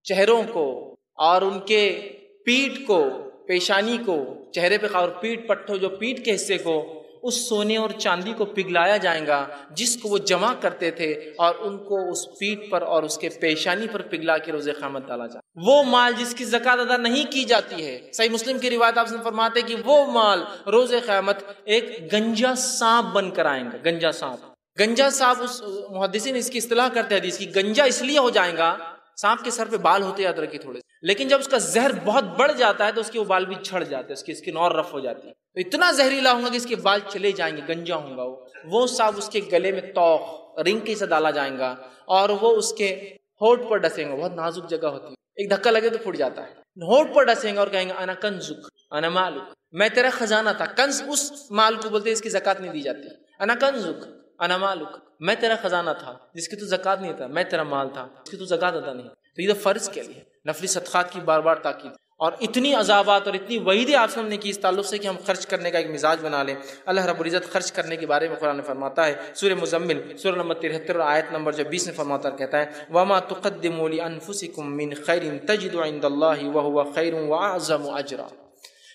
چہروں کو اور ان کے پیٹھ کو، پیشانی کو، چہرے پہ اور پیٹھ پٹھوں جو پیٹھ کے حصے کو اس سونے اور چاندی کو پگھلایا جائے گا جس کو وہ جمع کرتے تھے، اور ان کو اس پیٹھ پر اور اس کے پیشانی پر پگھلا کے روز قیامت ڈالا جائے۔ وہ مال جس کی زکوٰۃ ادا نہیں کی جاتی ہے، صحیح مسلم کی روایت آپ سے فرماتے ہیں کہ وہ مال روز قیامت ایک گنجا سانپ بن کر آئیں گا۔ گنجا سانپ، گنجا سانپ، اس محدثین اس کی اصطلاح کرتے ہیں حدیث کی، گنجا اس لیے ہو جائے گا، سانپ کے سر پہ بال ہوتے یاد رکھیے تھوڑے، لیکن جب اس کا زہر بہت بڑھ جاتا ہے تو اس کے وہ بال بھی جھڑ جاتے ہیں، اس کی اسکن اور رف ہو جاتی ہے، تو اتنا زہریلا ہوگا کہ اس کے بال چلے جائیں گے، گنجا ہوں گا وہ سانپ اس کے گلے میں توق رنگ کے سے ڈالا جائیں گا، اور وہ اس کے ہونٹ پر ڈسیں گے، بہت نازک جگہ ہوتی ہے، ایک دھکا لگے تو پھٹ جاتا ہے، ہونٹ پر ڈسیں گے اور کہیں گے انا کنزک انا مالک، میں تیرا خزانہ تھا۔ کنز اس مال کو بولتے ہیں اس کی زکوٰۃ نہیں دی جاتی۔ انا کنزک انا مالک، میں تیرا خزانہ تھا جس کی تو زکوٰۃ نہیں تھا، میں تیرا مال تھا جس کی تو زکوٰۃ ادا نہیں۔ تو یہ تو فرض کے لیے نفلی صدقات کی بار بار تاکید، اور اتنی عذابات اور اتنی وعیدیں آپ سے ہم نے کی اس تعلق سے کہ ہم خرچ کرنے کا ایک مزاج بنا لیں۔ اللہ رب العزت خرچ کرنے کے بارے میں قرآن نے فرماتا ہے، سورہ مزمل سورہ نمبر 73 اور آیت نمبر 20 میں فرماتا کہتا ہے وَمَا تُقَدِّمُوا لِأَنفُسِكُم مِّن خَيْرٍ تَجِدُوا عِندَ اللَّهِ وَهُوَ خَيْرٌ وَأَعْظَمُ أَجْرًا،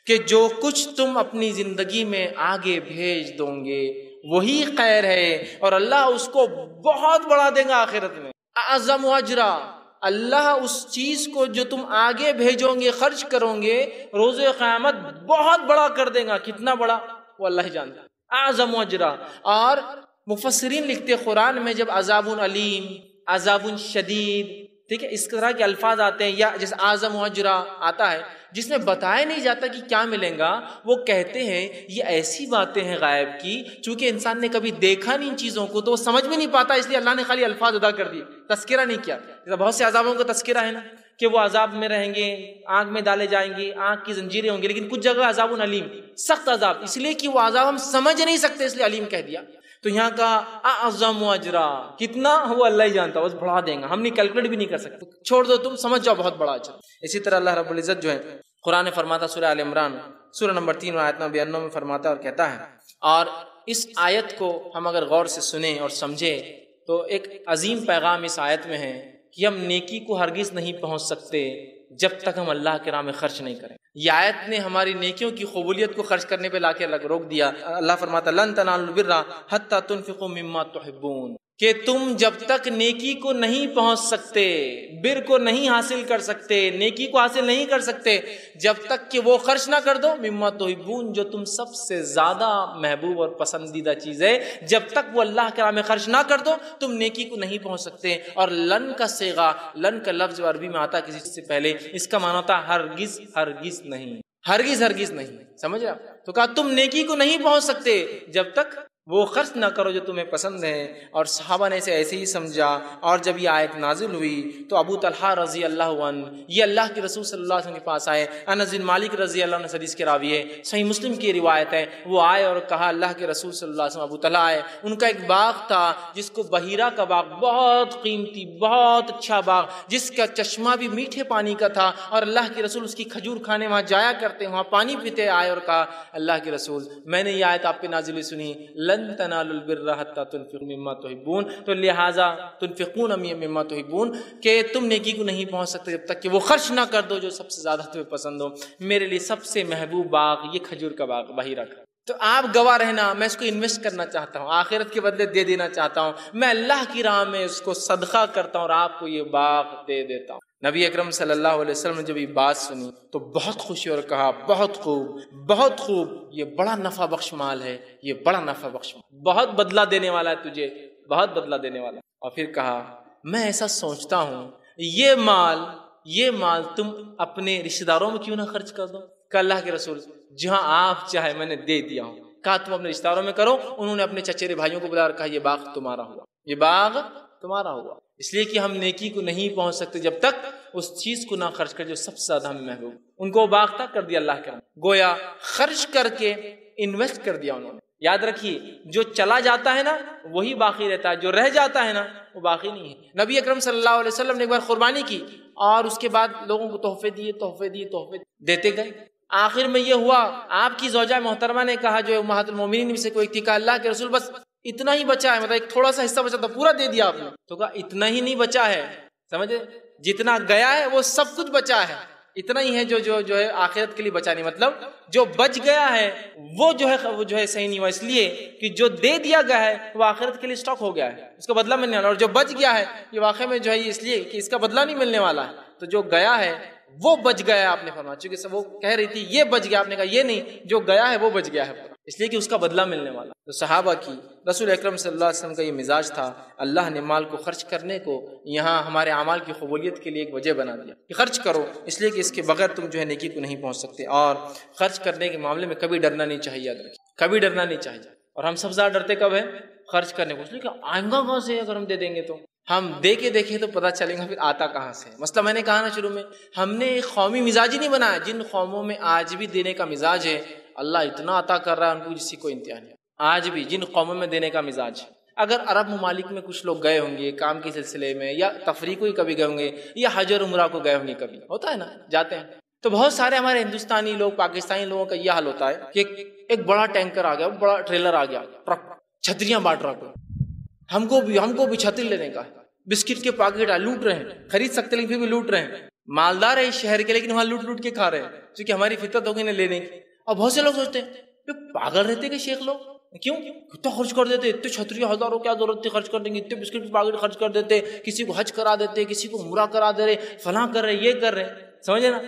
کہ جو کچھ تم اپنی زندگی میں آگے بھیج دو گے وہی خیر ہے، اور اللہ اس کو بہت بڑا دے گا آخرت میں۔ اعظم اجرا، اللہ اس چیز کو جو تم آگے بھیجو گے، خرچ کرو گے، روز قیامت بہت بڑا کر دے گا۔ کتنا بڑا وہ اللہ ہی جانتا ہے۔ اعظم اجرا، اور مفسرین لکھتے قرآن میں جب عذاب علیم، عذاب شدید، ٹھیک ہے، اس طرح کے الفاظ آتے ہیں، یا جیسے اعظم اجرا آتا ہے جس میں بتایا نہیں جاتا کہ کیا ملیں گا، وہ کہتے ہیں یہ ایسی باتیں ہیں غائب کی، چونکہ انسان نے کبھی دیکھا نہیں ان چیزوں کو تو وہ سمجھ بھی نہیں پاتا، اس لیے اللہ نے خالی الفاظ ادا کر دیے، تذکرہ نہیں کیا۔ جیسے بہت سے عذابوں کا تذکرہ ہے نا، کہ وہ عذاب میں رہیں گے، آگ میں ڈالے جائیں گے، آگ کی زنجیریں ہوں گی، لیکن کچھ جگہ عذاب علیم، سخت عذاب، اس لیے کہ وہ عذاب ہم سمجھ نہیں سکتے اس لیے علیم کہہ دیا۔ تو یہاں کا اعظم اجرا کتنا وہ اللہ ہی جانتا ہے، بس بڑھا دیں گا، ہم نہیں کیلکولیٹ بھی نہیں کر سکتے، چھوڑ دو تم سمجھ جاؤ بہت بڑا اجر۔ اسی طرح اللہ رب العزت جو ہے قرآن فرماتا سورہ آل عمران سورہ نمبر 3 آیت نمبر 92 میں فرماتا ہے اور کہتا ہے، اور اس آیت کو ہم اگر غور سے سنیں اور سمجھیں تو ایک عظیم پیغام اس آیت میں ہے کہ ہم نیکی کو ہرگز نہیں پہنچ سکتے جب تک ہم اللہ کے راہ میں خرچ نہیں کریں۔ یہ آیت نے ہماری نیکیوں کی قبولیت کو خرچ کرنے پہ لا کے روک دیا۔ اللہ فرماتا لن تنالوا البر حتی تنفقوا مما تحبون، کہ تم جب تک نیکی کو نہیں پہنچ سکتے، بر کو نہیں حاصل کر سکتے، نیکی کو حاصل نہیں کر سکتے جب تک کہ وہ خرچ نہ کر دو مما تحبون، جو تم سب سے زیادہ محبوب اور پسندیدہ چیز ہے، جب تک وہ اللہ کے راہ میں خرچ نہ کر دو تم نیکی کو نہیں پہنچ سکتے۔ اور لن کا صیغہ، لن کا لفظ عربی میں آتا کسی سے پہلے، اس کا معنی ہوتا ہے ہرگز ہرگز نہیں، ہرگز ہرگز نہیں، سمجھ رہے آپ؟ تو کہا تم نیکی کو نہیں پہنچ سکتے جب تک وہ خرچ نہ کرو جو تمہیں پسند ہے۔ اور صحابہ نے اسے ایسے ہی سمجھا، اور جب یہ آیت نازل ہوئی تو ابو طلحہ رضی اللہ عنہ یہ اللہ کے رسول صلی اللہ علیہ وسلم کے پاس آئے، انس بن مالک رضی اللہ عنہ حدیث کے راوی ہے، صحیح مسلم کی روایت ہے، وہ آئے اور کہا اللہ کے رسول صلی اللہ علیہ وسلم، ابو طلحہ آئے، ان کا ایک باغ تھا جس کو بحیرہ کا باغ، بہت قیمتی بہت اچھا باغ جس کا چشمہ بھی میٹھے پانی کا تھا، اور اللہ کے رسول اس کی کھجور کھانے وہاں جایا کرتے، وہاں پانی پیتے۔ آئے اور کہا اللہ کے رسول میں نے یہ آیت آپ پہ نازل سنی، لن تنالوا البر حتی تنفقوا مما تحبون، تو لہٰذا تنفقون مما تحبون، کہ تم نیکی کو نہیں پہنچ سکتے جب تک کہ وہ خرچ نہ کر دو جو سب سے زیادہ تمہیں پسند ہو۔ میرے لیے سب سے محبوب باغ یہ کھجور کا باغ بحیرہ کا، تو آپ گواہ رہنا، میں اس کو انویسٹ کرنا چاہتا ہوں، آخرت کے بدلے دے دینا چاہتا ہوں، میں اللہ کی راہ میں اس کو صدقہ کرتا ہوں اور آپ کو یہ باغ دے دیتا ہوں۔ نبی اکرم صلی اللہ علیہ وسلم نے جب یہ بات سنی تو بہت خوشی اور کہا بہت خوب، بہت خوب، یہ بڑا نفع بخش مال ہے، یہ بڑا نفع بخش مال، بہت بدلہ دینے والا ہے تجھے، بہت بدلہ دینے والا ہے۔ اور پھر کہا میں ایسا سوچتا ہوں یہ مال تم اپنے رشتہ داروں میں کیوں نہ خرچ کر دو؟ کہ اللہ کے رسول جہاں آپ چاہے میں نے دے دیا ہوں۔ کہا تم اپنے رشتہ داروں میں کرو، انہوں نے اپنے چچیرے بھائیوں کو بلا اور کہا یہ باغ تمہارا ہوا، یہ باغ تمہارا ہوا، اس لیے کہ ہم نیکی کو نہیں پہنچ سکتے جب تک اس چیز کو نہ خرچ کر جو سب سے زیادہ ہمیں محبوب۔ ان کو باغ تک کر دیا اللہ کا، گویا خرچ کر کے انویسٹ کر دیا انہوں نے۔ یاد رکھیے جو چلا جاتا ہے نا وہی باقی رہتا ہے، جو رہ جاتا ہے نا وہ باقی نہیں ہے۔ نبی اکرم صلی اللہ علیہ وسلم نے ایک بار قربانی کی اور اس کے بعد لوگوں کو تحفے دیتے گئے۔ آخر میں یہ ہوا آپ کی زوجہ محترمہ نے کہا جو امہات المومنین میں سے کوئی تھی، کہا اللہ کے رسول بس اتنا ہی بچا ہے، مطلب ایک تھوڑا سا حصہ بچا تھا پورا دے دیا آپ نے؟ تو کہا اتنا ہی نہیں بچا ہے، سمجھے، جتنا گیا ہے وہ سب کچھ بچا ہے، اتنا ہی ہے جو ہے آخرت کے لیے بچا نہیں، مطلب جو بچ گیا ہے وہ جو ہے صحیح نہیں ہوا، اس لیے کہ جو دے دیا گیا ہے وہ آخرت کے لیے اسٹاک ہو گیا ہے، اس کا بدلہ ملنے والا، اور جو بچ گیا ہے یہ واقعی میں جو ہے اس لیے کہ اس کا بدلہ نہیں ملنے والا ہے، تو جو گیا ہے وہ بچ گیا، آپ نے فرمایا، چونکہ وہ کہہ رہی تھی یہ بچ گیا، آپ نے کہا یہ نہیں، جو گیا ہے وہ بچ گیا ہے پورا، اس لیے کہ اس کا بدلہ ملنے والا۔ تو صحابہ کی رسول اکرم صلی اللہ علیہ وسلم کا یہ مزاج تھا، اللہ نے مال کو خرچ کرنے کو یہاں ہمارے اعمال کی قبولیت کے لیے ایک وجہ بنا دیا کہ خرچ کرو، اس لیے کہ اس کے بغیر تم جو ہے نیکی کو نہیں پہنچ سکتے، اور خرچ کرنے کے معاملے میں کبھی ڈرنا نہیں چاہیے، یاد رکھیے کبھی ڈرنا نہیں چاہیے۔ اور ہم سب سے زیادہ ڈرتے کب ہے؟ خرچ کرنے کو، اس لیے کہ آئیں گا کہاں سے، اگر ہم دے دیں گے تو ہم دے کے دیکھیں تو پتہ چلے گا پھر آتا کہاں سے۔ مسئلہ میں نے کہا نا شروع میں، ہم نے ایک قومی مزاج ہی نہیں بنایا، جن قوموں میں آج بھی دینے کا مزاج ہے اللہ اتنا عطا کر رہا ہے ان کو جس کی کوئی انتہا نہیں، آج بھی جن قوموں میں دینے کا مزاج ہے۔ اگر عرب ممالک میں کچھ لوگ گئے ہوں گے کام کے سلسلے میں، یا تفریح کو ہی کبھی گئے ہوں گے، یا حج اور عمرہ کو گئے ہوں گے، کبھی ہوتا ہے نا جاتے ہیں، تو بہت سارے ہمارے ہندوستانی لوگ، پاکستانی لوگوں کا یہ حال ہوتا ہے کہ ایک بڑا ٹینکر آ گیا، بڑا ٹریلر آ گیا، ٹرک، چھتریاں بانٹ رہا کوئی، ہم کو بھی چھتری لینے کا ہے، بسکٹ کے پیکٹ لوٹ رہے ہیں، خرید سکتے لیکن پھر بھی لوٹ رہے ہیں، مالدار ہے اس شہر کے لیکن وہاں لوٹ کے کھا رہے ہیں، کیونکہ ہماری فطرت ہوگی نہ لینے کی۔ اور بہت سے لوگ سوچتے ہیں پاگل رہتے کہ شیخ لوگ کیوں کتنا خرچ کر دیتے، اتنے چھتریاں ہزاروں کیا ضرورت تھی خرچ کرنے کی، اتنے بسکٹ کے پیکٹ خرچ کر دیتے، کسی کو حج کرا دیتے، کسی کو عمرہ کرا دے رہے، فلاں کر رہے، یہ کر رہے، سمجھے نا،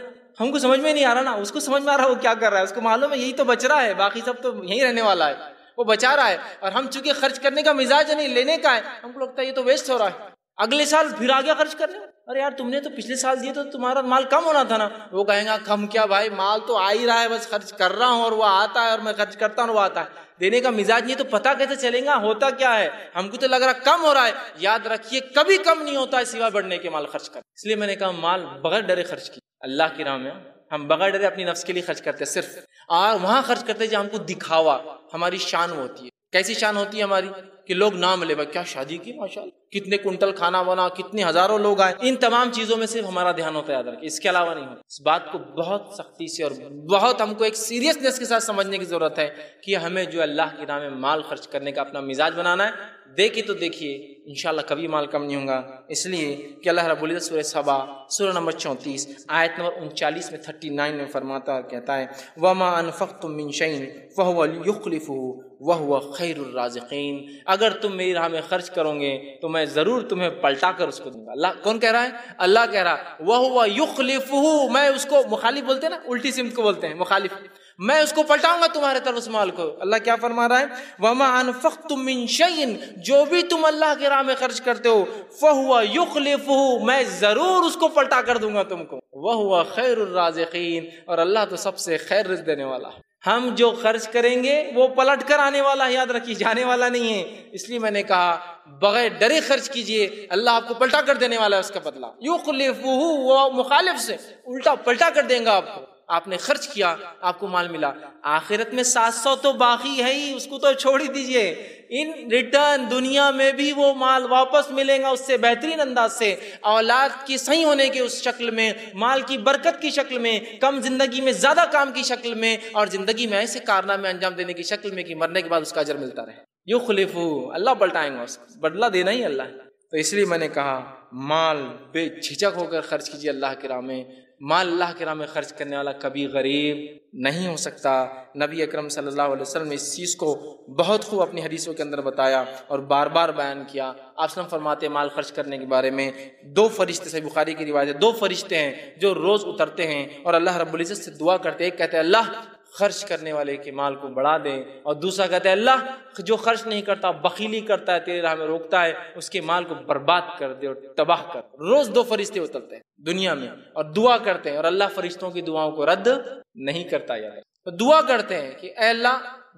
ہم کو سمجھ میں نہیں آ رہا نا، اس کو سمجھ میں آ رہا ہے وہ کیا کر رہا ہے، اس کو معلوم ہے یہی تو بچ رہا ہے، باقی سب تو یہی رہنے والا ہے، وہ بچا رہا ہے، اور ہم چونکہ خرچ کرنے کا مزاج نہیں لینے کا ہے، ہم کو لگتا ہے یہ تو ویسٹ ہو رہا ہے، اگلے سال پھر آ گیا خرچ کرنے، ارے یار تم نے تو پچھلے سال دیے تو تمہارا مال کم ہونا تھا نا، وہ کہیں گا کم کیا بھائی، مال تو آ ہی رہا ہے، بس خرچ کر رہا ہوں اور وہ آتا ہے، اور میں خرچ کرتا ہوں وہ آتا ہے، دینے کا مزاج نہیں تو پتہ کیسے چلیں گا ہوتا کیا ہے، ہم کو تو لگ رہا کم ہو رہا ہے، یاد رکھیے کبھی کم نہیں ہوتا ہے سوائے بڑھنے کے مال خرچ کر، اس لیے میں نے کہا مال بغیر ڈرے خرچ کی اللہ کی راہ میں، ہم بغیر ڈرے اپنی نفس کے لیے خرچ کرتے صرف، اور وہاں خرچ کرتے جہاں ہم کو دکھاوا، ہماری شان ہوتی ہے، کیسی شان ہوتی ہے ہماری کہ لوگ نام لے بھائی کیا شادی کی ماشاءاللہ، کتنے کنٹل کھانا بنا، کتنے ہزاروں لوگ آئے، ان تمام چیزوں میں صرف ہمارا دھیان ہوتا ہے، یاد رکھیں اس کے علاوہ نہیں ہوتا۔ اس بات کو بہت سختی سے اور بہت ہم کو ایک سیریسنس کے ساتھ سمجھنے کی ضرورت ہے کہ ہمیں جو اللہ کی راہ میں مال خرچ کرنے کا اپنا مزاج بنانا ہے، دیکھیے تو دیکھیے انشاءاللہ کبھی مال کم نہیں ہوگا، اس لیے کہ اللہ رب العزت سورہ سبا سورہ نمبر 34 آیت نمبر 39 میں 39 میں فرماتا کہتا ہے وَمَا أَنفَقْتُم مِّن شَيْءٍ فَهُوَ يُخْلِفُهُ وَهُوَ خَيْرُ الرَّازِقِينَ، اگر تم میری راہ میں خرچ کرو گے تو میں ضرور تمہیں پلٹا کر اس کو دوں گا۔ اللہ کون کہہ رہا ہے؟ اللہ کہہ رہا وَهُوَ يُخْلِفُهُ، میں اس کو مخالف بولتے ہیں نا، الٹی سمت کو بولتے ہیں مخالف، میں اس کو پلٹاؤں گا تمہارے طرف اس مال کو۔ اللہ کیا فرما رہا ہے؟ وَمَا أَنفَقْتُم مِّن شَيْءٍ، جو بھی تم اللہ کی راہ میں خرچ کرتے ہو، فَهُوَ يُخْلِفُهُ، میں ضرور اس کو پلٹا کر دوں گا تم کو، وَهُوَ خَيْرُ الرَّازِقِينَ، اور اللہ تو سب سے خیر رزق دینے والا ہے۔ ہم جو خرچ کریں گے وہ پلٹ کر آنے والا ہے، یاد رکھیے جانے والا نہیں ہے، اس لیے میں نے کہا بغیر ڈرے خرچ کیجئے، اللہ آپ کو پلٹا کر دینے والا ہے اس کا بدلہ۔ یخلفہ، وہ مخالف سے الٹا پلٹا کر دیں گا آپ کو، آپ نے خرچ کیا آپ کو مال ملا، آخرت میں 700 تو باقی ہے ہی، اس کو تو چھوڑ ہی دیجئے، ان ریٹرن دنیا میں بھی وہ مال واپس ملے گا اس سے بہترین انداز سے، اولاد کی صحیح ہونے کے اس شکل میں، مال کی برکت کی شکل میں، کم زندگی میں زیادہ کام کی شکل میں، اور زندگی میں ایسے کارنامے انجام دینے کی شکل میں کہ مرنے کے بعد اس کا اجر ملتا رہے۔ یخلفہ، اللہ پلٹائیں گا اس کو، بدلہ دینا ہی اللہ ہے۔ تو اس لیے میں نے کہا مال بے جھجک ہو کر خرچ کیجیے اللہ کی راہ میں، مال اللہ کے راہ میں خرچ کرنے والا کبھی غریب نہیں ہو سکتا۔ نبی اکرم صلی اللہ علیہ وسلم نے اس چیز کو بہت خوب اپنی حدیثوں کے اندر بتایا اور بار بار بیان کیا۔ آپ صلی اللہ علیہ وسلم فرماتے ہیں مال خرچ کرنے کے بارے میں، دو فرشتے، صحیح بخاری کی روایت ہے، دو فرشتے ہیں جو روز اترتے ہیں اور اللہ رب العزت سے دعا کرتے ہیں۔ ایک کہتے ہیں اللہ خرچ کرنے والے کے مال کو بڑھا دیں، اور دوسرا کہتا ہے اللہ جو خرچ نہیں کرتا، بخیلی کرتا ہے، تیرے راہ میں روکتا ہے، اس کے مال کو برباد کر دے اور تباہ کر۔ روز دو فرشتے اترتے ہیں دنیا میں اور دعا کرتے ہیں، اور اللہ فرشتوں کی دعاؤں کو رد نہیں کرتا یار۔ تو دعا کرتے ہیں کہ اے اللہ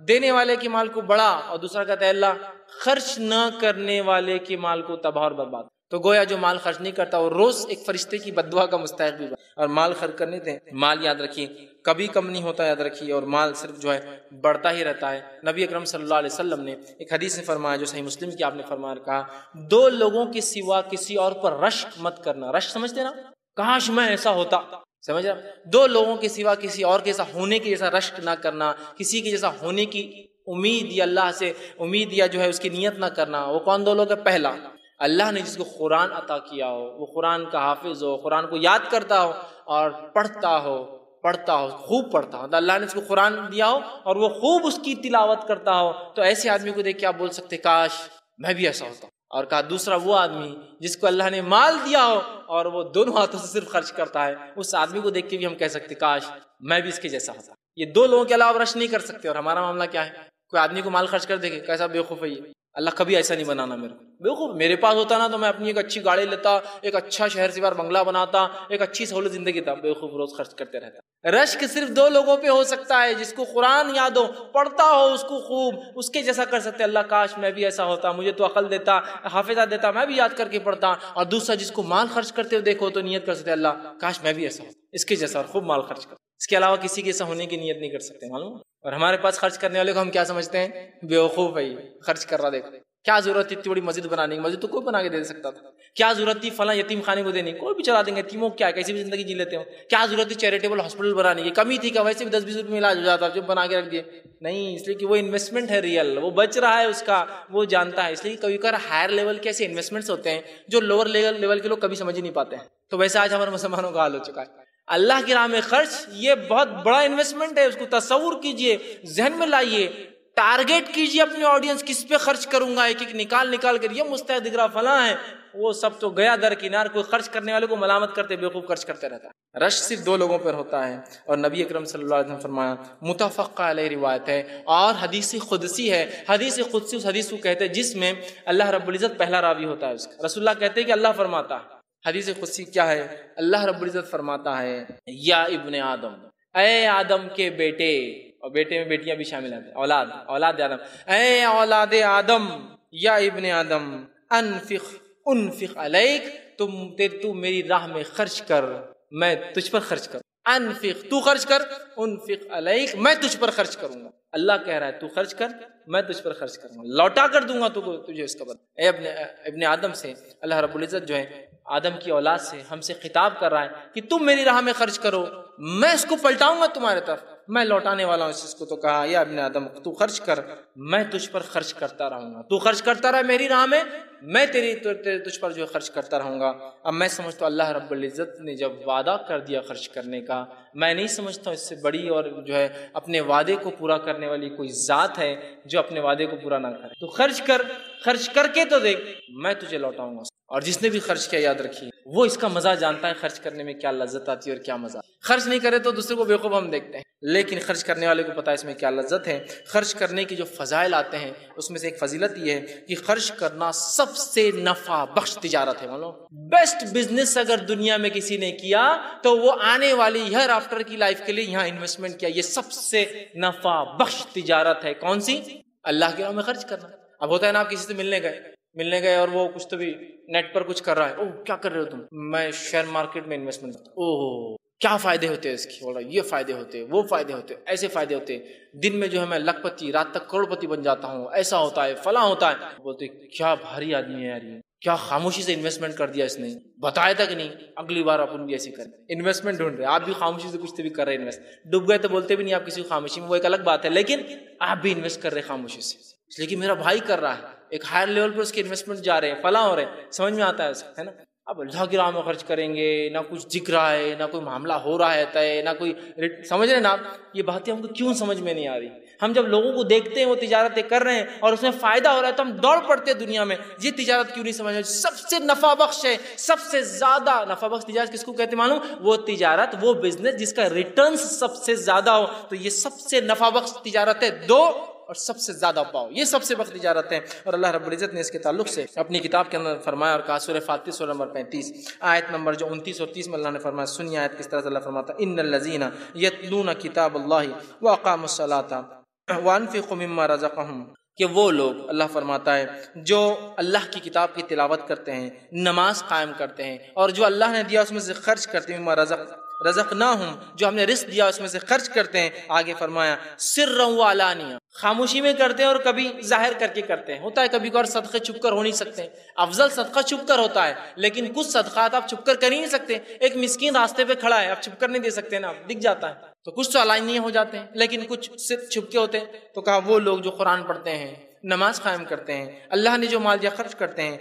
دینے والے کے مال کو بڑھا، اور دوسرا کہتا ہے اللہ خرچ نہ کرنے والے کے مال کو تباہ اور برباد۔ تو گویا جو مال خرچ نہیں کرتا وہ روز ایک فرشتے کی بد دعا کا مستحق بھی بنا۔ اور مال خرچ کرنے دیں، مال یاد رکھیے کبھی کم نہیں ہوتا، یاد رکھیے، اور مال صرف جو ہے بڑھتا ہی رہتا ہے۔ نبی اکرم صلی اللہ علیہ وسلم نے ایک حدیث میں فرمایا جو صحیح مسلم کی آپ نے فرمایا، کہا دو لوگوں کے سوا کسی اور پر رشک مت کرنا۔ رشک سمجھتے نا، کاش میں ایسا ہوتا، سمجھ رہا؟ دو لوگوں کے سوا کسی اور کے جیسا ہونے کے جیسا رشک نہ کرنا، کسی کے جیسا ہونے کی امید یا اللہ سے امید یا جو ہے اس کی نیت نہ کرنا۔ وہ کون دو لوگ ہیں؟ پہلا اللہ نے جس کو قرآن عطا کیا ہو، وہ قرآن کا حافظ ہو، قرآن کو یاد کرتا ہو اور پڑھتا ہو خوب پڑھتا ہو، تو اللہ نے اس کو قرآن دیا ہو اور وہ خوب اس کی تلاوت کرتا ہو، تو ایسے آدمی کو دیکھ کے آپ بول سکتے کاش میں بھی ایسا ہوتا۔ اور کہا دوسرا وہ آدمی جس کو اللہ نے مال دیا ہو اور وہ دونوں ہاتھوں سے صرف خرچ کرتا ہے، اس آدمی کو دیکھ کے بھی ہم کہہ سکتے کاش میں بھی اس کے جیسا ہوتا۔ یہ دو لوگوں کے علاوہ رش نہیں کر سکتے۔ اور ہمارا معاملہ کیا ہے؟ کوئی آدمی کو مال خرچ کر دے گا، کیسا بیوقوف ہے یہ، اللہ کبھی ایسا نہیں بنانا میرے کو بیوقوف۔ میرے پاس ہوتا نا تو میں اپنی ایک اچھی گاڑی لیتا، ایک اچھا شہر سے باہر بنگلہ بناتا، ایک اچھی سہولت زندگی تھا۔ بیوقوف روز خرچ کرتے رہتا۔ رشک صرف دو لوگوں پہ ہو سکتا ہے، جس کو قرآن یاد ہو، پڑھتا ہو اس کو خوب، اس کے جیسا کر سکتے اللہ کاش میں بھی ایسا ہوتا، مجھے تو عقل دیتا، حافظہ دیتا، میں بھی یاد کر کے پڑھتا۔ اور دوسرا جس کو مال خرچ کرتے ہو دیکھو تو نیت کر سکتے اللہ کاش میں بھی ایسا ہوتا، اس کے جیسا، اور خوب مال خرچ کر۔ اس کے علاوہ کسی کے ایسا ہونے کی نیت نہیں کر سکتے، معلوم۔ اور ہمارے پاس خرچ کرنے والے کو ہم کیا سمجھتے ہیں؟ بیوقوف ہے، خرچ کر رہا، دیکھو کیا ضرورت تھی اتنی بڑی مسجد بنانے کی، مسجد تو کوئی بنا کے دے سکتا تھا۔ کیا ضرورت تھی فلاں یتیم خانے کو دینے کی، کوئی بھی چلا دیں گے، یتیموں کیا کیسی بھی زندگی جی لیتے ہو۔ کیا ضرورت تھی چیریٹیبل ہاسپٹل بنانے کی، کمی تھی کہ ویسے بھی 10-20 روپے میں علاج ہو جاتا، جو بنا کے رکھ دیے نہیں، اس لیے کہ وہ انویسٹمنٹ ہے ریئل، وہ بچ رہا ہے اس کا، وہ جانتا ہے۔ اس لیے کبھی کبھار ہائر لیول کے ایسے انویسٹمنٹس ہوتے ہیں جو لوور لیول کے لوگ کبھی سمجھ ہی نہیں پاتے ہیں۔ تو ویسے آج ہمارے مسلمانوں کا حال ہو چکا ہے۔ اللہ کی راہ میں خرچ یہ بہت بڑا انویسٹمنٹ ہے، اس کو تصور کیجئے، ذہن میں لائیے، ٹارگیٹ کیجئے اپنے آڈینس کس پہ خرچ کروں گا، ایک ایک نکال کر یہ مستحق دکھ رہا فلاں ہے، وہ سب تو گیا درکنار۔ کوئی خرچ کرنے والے کو ملامت کرتے بیوقوف خرچ کرتے رہتا ہے۔ رش صرف دو لوگوں پر ہوتا ہے، اور نبی اکرم صلی اللہ علیہ وسلم نے فرمایا، متفق علیہ روایت ہے اور حدیث قدسی ہے۔ حدیث قدسی اس حدیث کو کہتے ہیں جس میں اللہ رب العزت پہلا راوی ہوتا ہے اس کا۔ رسول اللہ کہتے ہیں کہ اللہ فرماتا ہے، حدیث قدسی کیا ہے؟ اللہ رب العزت فرماتا ہے یا ابن آدم، اے آدم کے بیٹے، اور بیٹے میں بیٹیاں بھی شامل ہیں، اولاد آدم، اے اولاد آدم، یا ابن آدم، انفق علیک، تو میری راہ میں خرچ کر، میں تجھ پر خرچ کروں۔ انفق، تو خرچ کر، انفق علیک، میں تجھ پر خرچ کروں گا۔ اللہ کہہ رہا ہے تو خرچ کر، میں تجھ پر خرچ کروں گا، لوٹا کر دوں گا تجھے اس کا بدلہ۔ اے ابن آدم سے اللہ رب العزت جو ہے آدم کی اولاد سے ہم سے خطاب کر رہا ہے کہ تم میری راہ میں خرچ کرو، میں اس کو پلٹاؤں گا تمہارے طرف، میں لوٹانے والا ہوں اس چیز کو۔ تو کہا یا ابن آدم تو خرچ کر، میں تجھ پر خرچ کرتا رہوں گا، تو خرچ کرتا رہا میری راہ میں، میں تجھ پر جو خرچ کرتا رہوں گا۔ اب میں سمجھتا ہوں اللہ رب العزت نے جب وعدہ کر دیا خرچ کرنے کا، میں نہیں سمجھتا ہوں اس سے بڑی اور جو ہے اپنے وعدے کو پورا کرنے والی کوئی ذات ہے جو اپنے وعدے کو پورا نہ کرے۔ تو خرچ کر کے تو دیکھ، میں تجھے لوٹاؤں گا۔ اور جس نے بھی خرچ کیا یاد رکھیے وہ اس کا مزہ جانتا ہے، خرچ کرنے میں کیا لذت آتی ہے اور کیا مزہ۔ خرچ نہیں کرے تو دوسرے کو بیوقوف ہم دیکھتے ہیں، لیکن خرچ کرنے والے کو پتا ہے اس میں کیا لذت ہے۔ خرچ کرنے کی جو فضائل آتے ہیں اس میں سے ایک فضیلت یہ ہے کہ خرچ کرنا سب سے نفع بخش تجارت ہے۔ مانو بیسٹ بزنس اگر دنیا میں کسی نے کیا تو وہ آنے والی ہر آفٹر کی لائف کے لیے یہاں انویسٹمنٹ کیا، یہ سب سے نفع بخش تجارت ہے۔ کون سی؟ اللہ کی راہ میں خرچ کرنا۔ اب ہوتا ہے نا آپ کسی سے ملنے گئے اور وہ کچھ تو بھی نیٹ پر کچھ کر رہا ہے، اوہ کیا کر رہے ہو تم؟ میں شیئر مارکیٹ میں انویسٹمنٹ کرتا ہوں۔ اوہ کیا فائدے ہوتے ہیں اس کی؟ بول رہا یہ فائدے ہوتے، وہ فائدے ہوتے، ایسے فائدے ہوتے، دن میں جو ہے میں لاکھ پتی، رات تک کروڑ پتی بن جاتا ہوں، ایسا ہوتا ہے، فلاں ہوتا ہے۔ بولتے کیا بھاری آدمی ہے یار، یہ کیا خاموشی سے انویسٹمنٹ کر دیا اس نے، بتایا تک نہیں، اگلی بار اپن بھی ایسے کریں۔ انویسٹمنٹ ڈھونڈ رہے، آپ بھی خاموشی سے کچھ تو بھی کر رہے انویسٹ، ڈوب گئے تو بولتے بھی نہیں آپ کسی کو خاموشی میں، وہ ایک الگ بات ہے، لیکن آپ بھی انویسٹ کر رہے خاموشی سے، اس لیے کہ میرا بھائی کر رہا ہے، ایک ہائر لیول پہ اس کے انویسٹمنٹ جا رہے ہیں، فلاں ہو رہے ہیں، سمجھ میں آتا ہے اس کا، ہے نا۔ اب اللہ کی راہ میں خرچ کریں گے، نہ کچھ دکھ رہا ہے، نہ کوئی معاملہ ہو رہا ہے طے، نہ کوئی سمجھ رہے ہیں نا آپ؟ یہ باتیں ہم کو کیوں سمجھ میں نہیں آ رہی؟ ہم جب لوگوں کو دیکھتے ہیں وہ تجارتیں کر رہے ہیں اور اس میں فائدہ ہو رہا ہے تو ہم دوڑ پڑتے ہیں دنیا میں، یہ تجارت کیوں نہیں سمجھ رہے؟ سب سے نفع بخش ہے، سب سے زیادہ نفع بخش تجارت کس کو کہتے ہیں معلوم؟ وہ تجارت، وہ بزنس جس کا ریٹرنز سب سے زیادہ ہو، تو یہ سب سے نفع بخش تجارت ہے، دو اور سب سے زیادہ پاؤ، یہ سب سے بخش تجارت ہے۔ اور اللہ رب العزت نے اس کے تعلق سے اپنی کتاب کے اندر فرمایا اور کہا، سورہ فاتر سورہ نمبر 35 آیت نمبر جو 29 اور 30 میں اللہ نے فرمایا، سنیے آیت کس طرح سے اللہ فرماتا ہے، ان الذین یتلون کتاب اللہ واقاموا الصلاۃ وانفقوا مما رزقهم، کہ وہ لوگ، اللہ فرماتا ہے، جو اللہ کی کتاب کی تلاوت کرتے ہیں، نماز قائم کرتے ہیں، اور جو اللہ نے دیا اس میں سے خرچ کرتے ہیں، مما رزقناہم، جو ہم نے رزق دیا اس میں سے خرچ کرتے ہیں۔ آگے فرمایا سرا وعلانیہ، خاموشی میں کرتے ہیں اور کبھی ظاہر کر کے کرتے ہیں۔ ہوتا ہے کبھی کبھار صدقے چھپ کر ہو نہیں سکتے، افضل صدقہ چھپ کر ہوتا ہے، لیکن کچھ صدقات آپ چھپ کر کر ہی نہیں سکتے۔ ایک مسکین راستے پہ کھڑا ہے، آپ چھپ کر نہیں دے سکتے نا، دکھ جاتا ہے، تو کچھ تو علانیہ ہو جاتے ہیں، لیکن کچھ صرف چھپ کے ہوتے ہیں۔ تو کہا وہ لوگ جو قرآن پڑھتے ہیں، نماز قائم کرتے ہیں، اللہ نے جو مال دیا خرچ کرتے ہیں،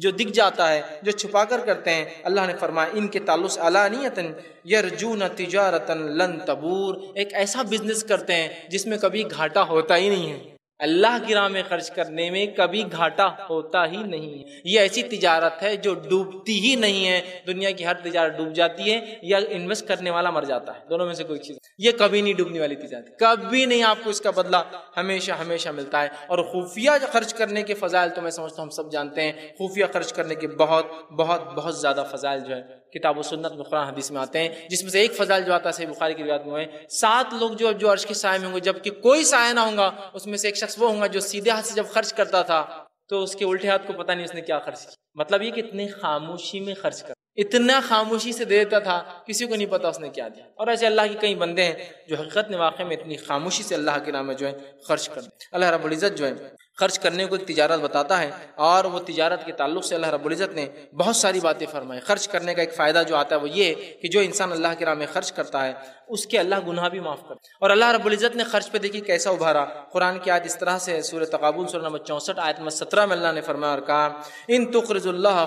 جو دکھ جاتا ہے، جو چھپا کر کرتے ہیں، اللہ نے فرمایا ان کے تعلق سے علانیتاً یرجون تجارتاً لن تبور، ایک ایسا بزنس کرتے ہیں جس میں کبھی گھاٹا ہوتا ہی نہیں ہے۔ اللہ کی راہ میں خرچ کرنے میں کبھی گھاٹا ہوتا ہی نہیں ہے۔ یہ ایسی تجارت ہے جو ڈوبتی ہی نہیں ہے۔ دنیا کی ہر تجارت ڈوب جاتی ہے یا انویسٹ کرنے والا مر جاتا ہے، دونوں میں سے کوئی چیز، یہ کبھی نہیں ڈوبنے والی تجارت، کبھی نہیں، آپ کو اس کا بدلہ ہمیشہ ہمیشہ ملتا ہے۔ اور خفیہ خرچ کرنے کے فضائل تو میں سمجھتا ہوں ہم سب جانتے ہیں، خفیہ خرچ کرنے کے بہت بہت بہت زیادہ فضائل جو ہے کتاب و سنت میں، قرآن حدیث میں آتے ہیں، جس میں سے ایک فضائل جو آتا ہے صحیح بخاری کی روایت میں ہے، 7 لوگ جو عرش کے سائے میں ہوں گے جبکہ کوئی سایہ نہ ہوگا، اس میں سے ایک شخص وہ ہوگا جو سیدھے ہاتھ سے جب خرچ کرتا تھا تو اس کے الٹے ہاتھ کو پتہ نہیں اس نے کیا خرچ کیا۔ مطلب یہ کہ اتنی خاموشی میں خرچ کر، اتنا خاموشی سے دے دیتا تھا، کسی کو نہیں پتا اس نے کیا دیا۔ اور ایسے اللہ کے کئی بندے ہیں جو حقیقت میں واقع میں اتنی خاموشی سے اللہ کے نام میں جو ہے خرچ کرتے ہیں۔ اللہ رب العزت جو ہے خرچ کرنے کو ایک تجارت بتاتا ہے، اور وہ تجارت کے تعلق سے اللہ رب العزت نے بہت ساری باتیں فرمائی۔ خرچ کرنے کا ایک فائدہ جو آتا ہے وہ یہ کہ جو انسان اللہ کے راہ میں خرچ کرتا ہے اس کے اللہ گناہ بھی معاف کرتا ہے۔ اور اللہ رب العزت نے خرچ پہ دیکھی کیسا ابھارا، قرآن کی آیت اس طرح سے سورہ تغابن سورہ نمبر 64 آیت نمبر 17 میں اللہ نے فرمایا اور کہا، ان تقرضوا اللہ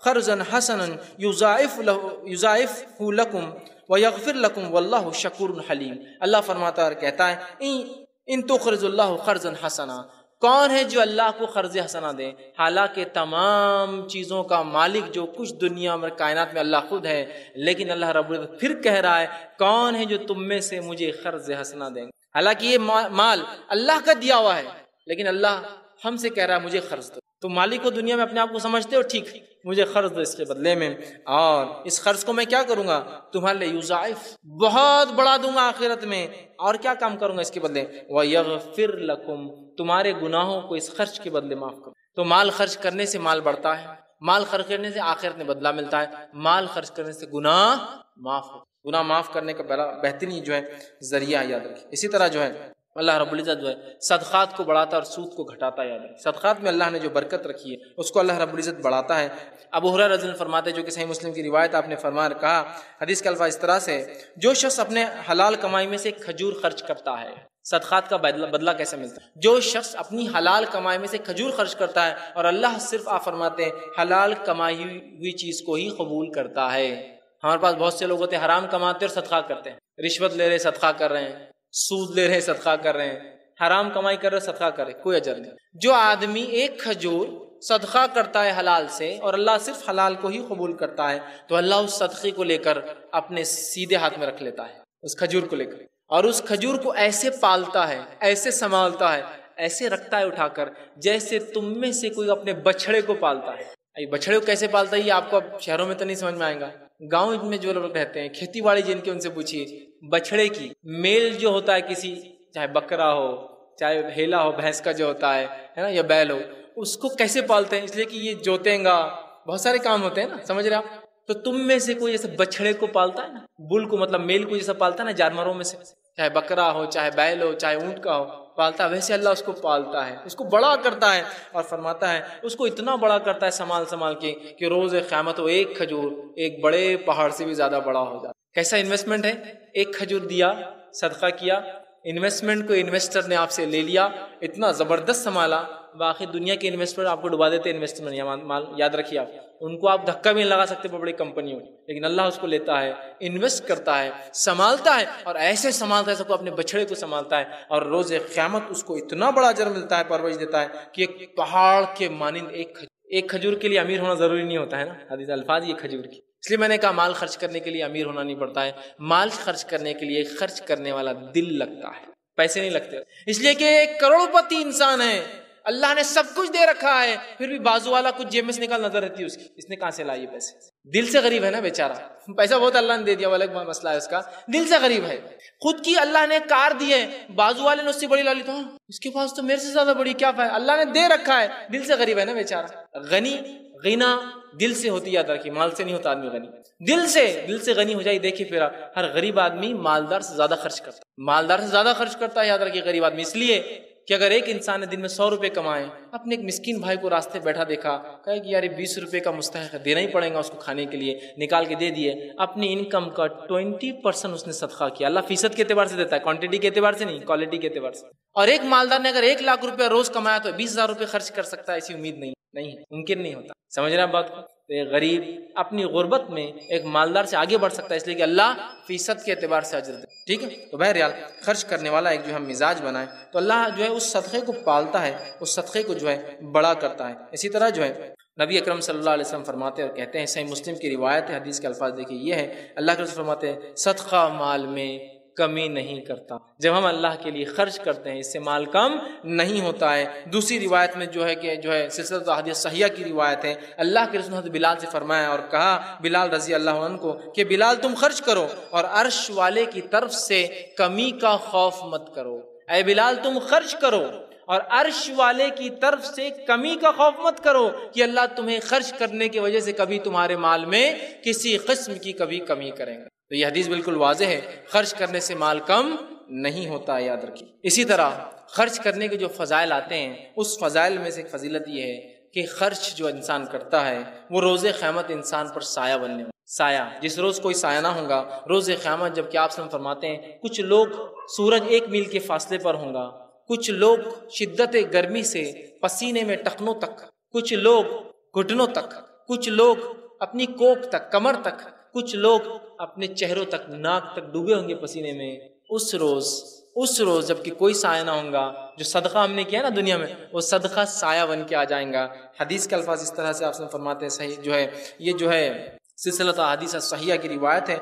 قرضا حسنا یضاعفہ لکم ویغفر لکم واللہ شکور حلیم۔ اللہ فرماتا ہے اور کہتا ہے، ان تقرضوا اللہ قرضا حسنا، کون ہے جو اللہ کو قرض حسنا دے؟ حالانکہ تمام چیزوں کا مالک جو کچھ دنیا میں کائنات میں اللہ خود ہے، لیکن اللہ رب العزت پھر کہہ رہا ہے کون ہے جو تم میں سے مجھے قرض حسنا دیں گے؟ حالانکہ یہ مال اللہ کا دیا ہوا ہے، لیکن اللہ ہم سے کہہ رہا ہے مجھے قرض دو۔ تو مالک کو دنیا میں اپنے آپ کو سمجھتے ہو، ٹھیک مجھے قرض دو اس کے بدلے میں، اور اس قرض کو میں کیا کروں گا تمہارے لیے، یضاعف، بہت بڑا دوں گا آخرت میں، اور کیا کام کروں گا اس کے بدلے، وَيَغْفِرْ لَكُمْ، تمہارے گناہوں کو اس خرچ کے بدلے معاف کروں۔ تو مال خرچ کرنے سے مال بڑھتا ہے، مال خرچ کرنے سے آخرت میں بدلہ ملتا ہے، مال خرچ کرنے سے گناہ معاف ہو، گناہ معاف کرنے کا بڑا بہترین جو ہے ذریعہ یاد رکھیں۔ اسی طرح جو ہے اللہ رب العزت جو ہے صدقات کو بڑھاتا ہے اور سود کو گھٹاتا ہے، یاد رکھیں صدقات میں اللہ نے جو برکت رکھی ہے اس کو اللہ رب العزت بڑھاتا ہے۔ ابو ہریرہ رضی اللہ عنہ فرماتے ہیں، جو کہ صحیح مسلم کی روایت، آپ نے فرمایا کہا، حدیث کے الفاظ اس طرح سے، جو شخص اپنے حلال کمائی میں سے کھجور خرچ کرتا ہے، صدقات کا بدلہ کیسے ملتا ہے؟ جو شخص اپنی حلال کمائی میں سے کھجور خرچ کرتا ہے، اور اللہ صرف آپ فرماتے ہیں حلال کمائی ہوئی چیز کو ہی قبول کرتا ہے۔ ہمارے پاس بہت سے لوگ ہوتے ہیں حرام کماتے اور صدقہ کرتے ہیں، رشوت لے رہے صدقہ کر رہے ہیں، سود لے رہے صدقہ کر رہے ہیں، حرام کمائی کر رہے صدقہ کرے، کوئی اجر نہیں۔ جو آدمی ایک کھجور صدقہ کرتا ہے حلال سے، اور اللہ صرف حلال کو ہی قبول کرتا ہے، تو اللہ اس صدقے کو لے کر اپنے سیدھے ہاتھ میں رکھ لیتا ہے، اس کھجور کو لے کر، اور اس کھجور کو ایسے پالتا ہے، ایسے سنبھالتا ہے، ایسے رکھتا ہے اٹھا کر، جیسے تم میں سے کوئی اپنے بچڑے کو پالتا ہے۔ بچڑے کو کیسے پالتا ہے یہ آپ کو اب شہروں میں تو نہیں سمجھ میں آئے گا، گاؤں میں جو لوگ رہتے ہیں، کھیتی باڑی جن کے، ان سے پوچھیے، بچڑے کی میل جو ہوتا ہے کسی، چاہے بکرا ہو، چاہے ہیلا ہو، بھینس کا جو ہوتا ہے نا، یا بیل ہو، اس کو کیسے پالتے ہیں؟ اس لیے کہ یہ جوتیں گا، بہت سارے کام ہوتے ہیں نا، سمجھ رہے آپ؟ تو تم میں سے کوئی جیسے بچڑے کو پالتا ہے نا، بل کو مطلب میل کو جیسا پالتا ہے نا جانوروں میں سے، چاہے بکرا ہو، چاہے بیل ہو، چاہے اونٹ کا ہو، پالتا ہے، ویسے اللہ اس کو پالتا ہے، اس کو بڑا کرتا ہے، اور فرماتا ہے اس کو اتنا بڑا کرتا ہے سنبھال کے کہ روز قیامت وہ ایک کھجور ایک بڑے پہاڑ سے بھی زیادہ بڑا ہو جاتا ہے۔ کیسا انویسٹمنٹ ہے؟ ایک کھجور دیا، صدقہ کیا، انویسٹمنٹ کو انویسٹر نے آپ سے لے لیا، اتنا زبردست سنبھالا، باقی دنیا کے انویسٹر آپ کو ڈبا دیتے انویسٹمنٹ، مال یاد رکھیے آپ، ان کو آپ دھکا بھی نہیں لگا سکتے بڑی کمپنیوں میں، لیکن اللہ اس کو لیتا ہے، انویسٹ کرتا ہے، سنبھالتا ہے، اور ایسے سنبھالتا ہے سب کو، اپنے بچڑے کو سنبھالتا ہے، اور روز قیامت اس کو اتنا بڑا اجر ملتا ہے، پرورش دیتا ہے کہ ایک پہاڑ کے مانند ایک کھجور کے لیے امیر ہونا ضروری نہیں ہوتا ہے نا، حدیث الفاظ یہ کھجور کی، اس لیے میں نے کہا مال خرچ کرنے کے لیے امیر ہونا نہیں پڑتا ہے، مال خرچ کرنے کے لیے خرچ کرنے والا دل لگتا ہے، پیسے نہیں لگتے، اس لیے کہ ایک کروڑ پتی انسان ہے، اللہ نے سب کچھ دے رکھا ہے، پھر بھی بازو والا کچھ جیب میں سے نکال نظر رہتی ہے اس کی، اس نے کہاں سے لائے پیسے؟ دل سے غریب ہے نا بیچارہ، پیسہ بہت اللہ نے دے دیا، الگ مسئلہ ہے اس کا، دل سے غریب ہے، خود کی اللہ نے کار دی ہے، بازو والے نے اس سے بڑی لالی، تو اس کے پاس تو میرے سے زیادہ بڑی کیا ہے، اللہ نے دے رکھا ہے، دل سے غریب ہے نا بیچارہ۔ غنی غنا دل سے ہوتی، یاد رکھیے، مال سے نہیں ہوتا آدمی غنی، دل سے غنی ہو جائے۔ دیکھیے پھر ہر غریب آدمی مالدار سے زیادہ خرچ کرتا ہے، مالدار سے زیادہ خرچ کرتا ہے، یاد رکھیے غریب آدمی، اس لیے کہ اگر ایک انسان نے دن میں 100 روپے کمائے، اپنے ایک مسکین بھائی کو راستے بیٹھا دیکھا، کہا کہ یار 20 روپے کا مستحق ہے، دینا ہی پڑے گا اس کو کھانے کے لیے، نکال کے دے دیے، اپنی انکم کا 20% اس نے صدقہ کیا۔ اللہ فیصد کے اعتبار سے دیتا ہے، کوانٹٹی کے اعتبار سے نہیں، کوالٹی کے اعتبار سے۔ اور ایک مالدار نے اگر 1 لاکھ روپے روز کمایا تو 20,000 روپے خرچ کر سکتا ہے، ایسی امید نہیں، ممکن نہیں ہوتا، سمجھ رہے ہیں بات کو؟ ایک غریب اپنی غربت میں ایک مالدار سے آگے بڑھ سکتا ہے، اس لیے کہ اللہ فیصد کے اعتبار سے اجر دے، ٹھیک ہے؟ تو بہرحال خرچ کرنے والا ایک جو ہم مزاج بنائیں تو اللہ جو ہے اس صدقے کو پالتا ہے، اس صدقے کو جو ہے بڑا کرتا ہے۔ اسی طرح جو ہے نبی اکرم صلی اللہ علیہ وسلم فرماتے اور کہتے ہیں، صحیح مسلم کی روایت ہے، حدیث کے الفاظ دیکھیے یہ ہے، اللہ کے رسول فرماتے ہیں صدقہ مال میں کمی نہیں کرتا، جب ہم اللہ کے لیے خرچ کرتے ہیں اس سے مال کم نہیں ہوتا ہے۔ دوسری روایت میں جو ہے کہ جو ہے سلسلۃ احادیث صحیحہ کی روایت ہے، اللہ کے رسول حضرت بلال سے فرمایا اور کہا بلال رضی اللہ عنہ کو کہ بلال تم خرچ کرو اور عرش والے کی طرف سے کمی کا خوف مت کرو، اے بلال تم خرچ کرو اور عرش والے کی طرف سے کمی کا خوف مت کرو کہ اللہ تمہیں خرچ کرنے کی وجہ سے کبھی تمہارے مال میں کسی قسم کی کبھی کمی کریں گے۔ تو یہ حدیث بالکل واضح ہے، خرچ کرنے سے مال کم نہیں ہوتا، یاد رکھیے۔ اسی طرح خرچ کرنے کے جو فضائل آتے ہیں، اس فضائل میں سے ایک فضیلت یہ ہے کہ خرچ جو انسان کرتا ہے وہ روز قیامت انسان پر سایہ بننے والا، سایہ جس روز کوئی سایہ نہ ہوگا روز قیامت، جب کہ آپ سے فرماتے ہیں کچھ لوگ سورج 1 میل کے فاصلے پر ہوں گا، کچھ لوگ شدت گرمی سے پسینے میں ٹخنوں تک، کچھ لوگ گھٹنوں تک، کچھ لوگ اپنی کوکھ تک، کمر تک، کچھ لوگ اپنے چہروں تک، ناک تک ڈوبے ہوں گے پسینے میں۔ اس روز جب کہ کوئی سایہ نہ ہوگا، جو صدقہ ہم نے کیا نا دنیا میں، وہ صدقہ سایہ بن کے آ جائیں گا۔ حدیث کے الفاظ اس طرح سے آپ سے فرماتے ہیں، صحیح جو ہے یہ جو ہے سلسلۃ احادیث صحیحہ کی روایت ہے،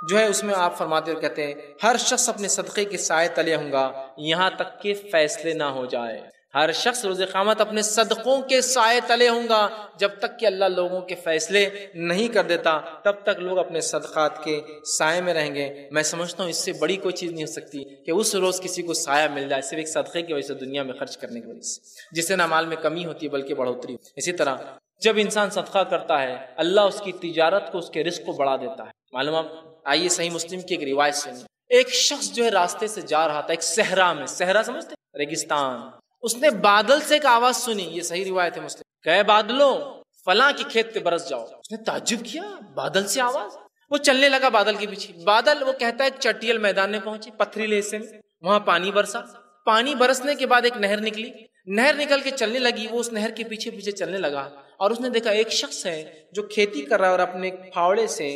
جو ہے اس میں آپ فرماتے اور کہتے ہیں ہر شخص اپنے صدقے کے سائے تلے ہوں گا یہاں تک کہ فیصلے نہ ہو جائے، ہر شخص روز قیامت اپنے صدقوں کے سائے تلے ہوں گا، جب تک کہ اللہ لوگوں کے فیصلے نہیں کر دیتا تب تک لوگ اپنے صدقات کے سائے میں رہیں گے۔ میں سمجھتا ہوں اس سے بڑی کوئی چیز نہیں ہو سکتی کہ اس روز کسی کو سایہ مل جائے صرف ایک صدقے کی وجہ سے، دنیا میں خرچ کرنے کی وجہ سے، جس سے نہ مال میں کمی ہوتی ہے بلکہ بڑھوتری ہوتی ہے۔ اسی طرح جب انسان صدقہ کرتا ہے اللہ اس کی تجارت کو، اس کے رزق کو بڑھا دیتا ہے، معلوم آپ؟ آئیے صحیح مسلم کی ایک روایت سنیے، ایک شخص جو ہے راستے سے جا رہا تھا ایک صحرا میں، صحرا سمجھتے ہیں؟ ریگستان، اس نے بادل سے ایک آواز سنی، یہ صحیح روایت ہے مسلم، کہ بادلوں فلاں کے کھیت پہ برس جاؤ۔ اس نے تعجب کیا، بادل سے آواز؟ وہ چلنے لگا بادل کے پیچھے، بادل وہ کہتا ہے ایک چٹیل میدان میں پہنچے، پتھریلے حصے میں، وہاں پانی برسا، پانی برسنے کے بعد ایک نہر نکلی، نہر نکل کے چلنے لگی، وہ اس نہر کے پیچھے پیچھے چلنے لگا اور اس نے دیکھا ایک شخص ہے جو کھیتی کر رہا ہے اور اپنے پھاوڑے سے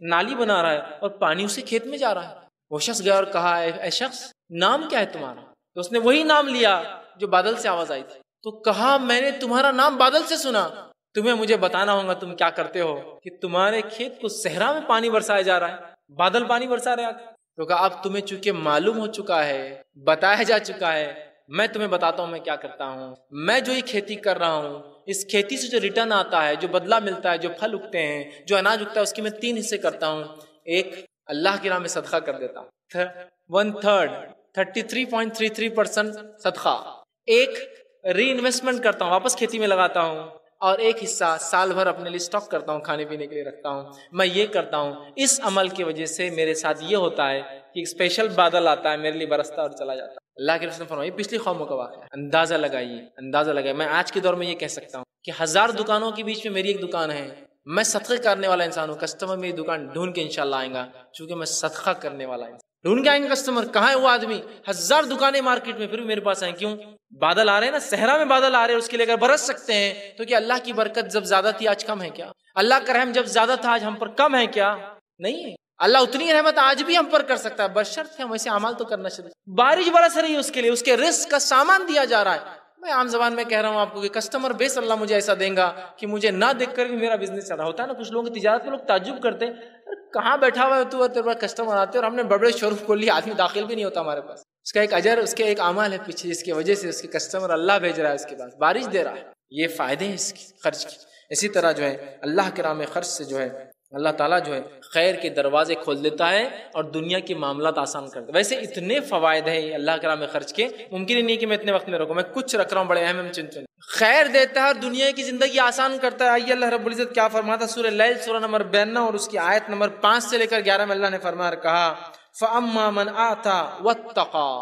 نالی بنا رہا ہے اور پانی اسے کھیت میں جا رہا ہے۔ وہ شخص گیا اور کہا اے شخص نام کیا ہے تمہارا؟ تو اس نے وہی نام لیا جو بادل سے آواز آئی تھی، تو کہا میں نے تمہارا نام بادل سے سنا، تمہیں مجھے بتانا ہوگا تم کیا کرتے ہو کہ تمہارے کھیت کو صحرا میں پانی برسایا جا رہا ہے، بادل پانی برسا رہے ہیں۔ تو کہا اب تمہیں چونکہ معلوم ہو چکا ہے، بتایا جا چکا ہے، میں تمہیں بتاتا ہوں میں کیا کرتا ہوں۔ میں جو یہ کھیتی کر رہا ہوں، اس کھیتی سے جو ریٹرن آتا ہے، جو بدلہ ملتا ہے، جو پھل اگتے ہیں، جو اناج اگتا ہے، اس کی میں 3 حصے کرتا ہوں، ایک اللہ کی راہ میں صدقہ کر دیتا ہوں، 1/3 33.33% صدقہ، ایک ری انویسٹمنٹ کرتا ہوں، واپس کھیتی میں لگاتا ہوں، اور ایک حصہ سال بھر اپنے لیے اسٹاک کرتا ہوں، کھانے پینے کے لیے رکھتا ہوں۔ میں یہ کرتا ہوں، اس عمل کی وجہ سے میرے ساتھ یہ ہوتا ہے کہ ایک اسپیشل بادل آتا ہے میرے لیے برستا اور چلا جاتا ہے۔ اللہ کے رسول نے فرمایا، یہ پچھلی قوموں کا واقعہ ہے، اندازہ لگائیے۔ میں آج کے دور میں یہ کہہ سکتا ہوں کہ 1000 دکانوں کے بیچ میں میری ایک دکان ہے، میں صدقہ کرنے والا انسان ہوں، کسٹمر میری دکان ڈھونڈ کے انشاءاللہ آئیں گا، چونکہ میں صدقہ کرنے والا انسان۔ ڈھونڈ کے آئیں گے کسٹمر، کہاں ہے وہ آدمی؟ 1000 دکانیں مارکیٹ میں، پھر بھی میرے پاس آئیں. کیوں؟ بادل آ رہے ہیں نا، صحرا میں بادل آ رہے ہیں، اس کے لیے اگر برس سکتے ہیں تو کیا اللہ کی برکت جب زیادہ تھی آج کم ہے کیا؟ اللہ کا رحم جب زیادہ تھا آج ہم پر کم ہے کیا؟ نہیں ہے. اللہ اتنی رحمت آج بھی ہم پر کر سکتا ہے، بشرط ہم ایسے اعمال تو کرنا چاہیے. بارش برس رہی ہے، اس کے لیے اس کے رزق کا سامان دیا جا رہا ہے. میں عام زبان میں کہہ رہا ہوں آپ کو کہ کسٹمر بیس اللہ مجھے ایسا دیں گا کہ مجھے نہ دیکھ کر بھی میرا بزنس چل رہا ہوتا ہے نا. کچھ لوگوں کی تجارت میں لوگ تعجب کرتے ہیں، کہاں بیٹھا ہوا ہے تو تیرے پاس کسٹمر آتے ہیں اور ہم نے بڑے بڑے شو روم کھول لیا، آدمی داخل بھی نہیں ہوتا ہمارے پاس. اس کا ایک اجر، اس کے ایک عمل ہے پیچھے، جس کی وجہ سے اس کے کسٹمر اللہ بھیج رہا ہے اس کے پاس، بارش دے رہا ہے. یہ فائدے ہیں اس کی خرچ کی. اسی طرح جو ہے اللہ کے راہ میں خرچ سے جو ہے اللہ تعالیٰ جو ہے خیر کے دروازے کھول دیتا ہے اور دنیا کے معاملات آسان کر دیتا ہے. ویسے اتنے فوائد ہیں اللہ کے راہ میں خرچ کے، ممکن ہی نہیں کہ میں اتنے وقت میں رکھوں، میں کچھ رکھ رہا ہوں بڑے اہم چن. خیر دیتا ہے اور دنیا کی زندگی آسان کرتا ہے. آئیے اللہ رب العزت کیا فرماتا، سورہ لیل سورہ نمبر 92 اور اس کی آیت نمبر 5 سے لے کر 11 میں اللہ نے فرمایا اور کہا فَأَمَّا مَنْ آتَى وَاتَّقَى،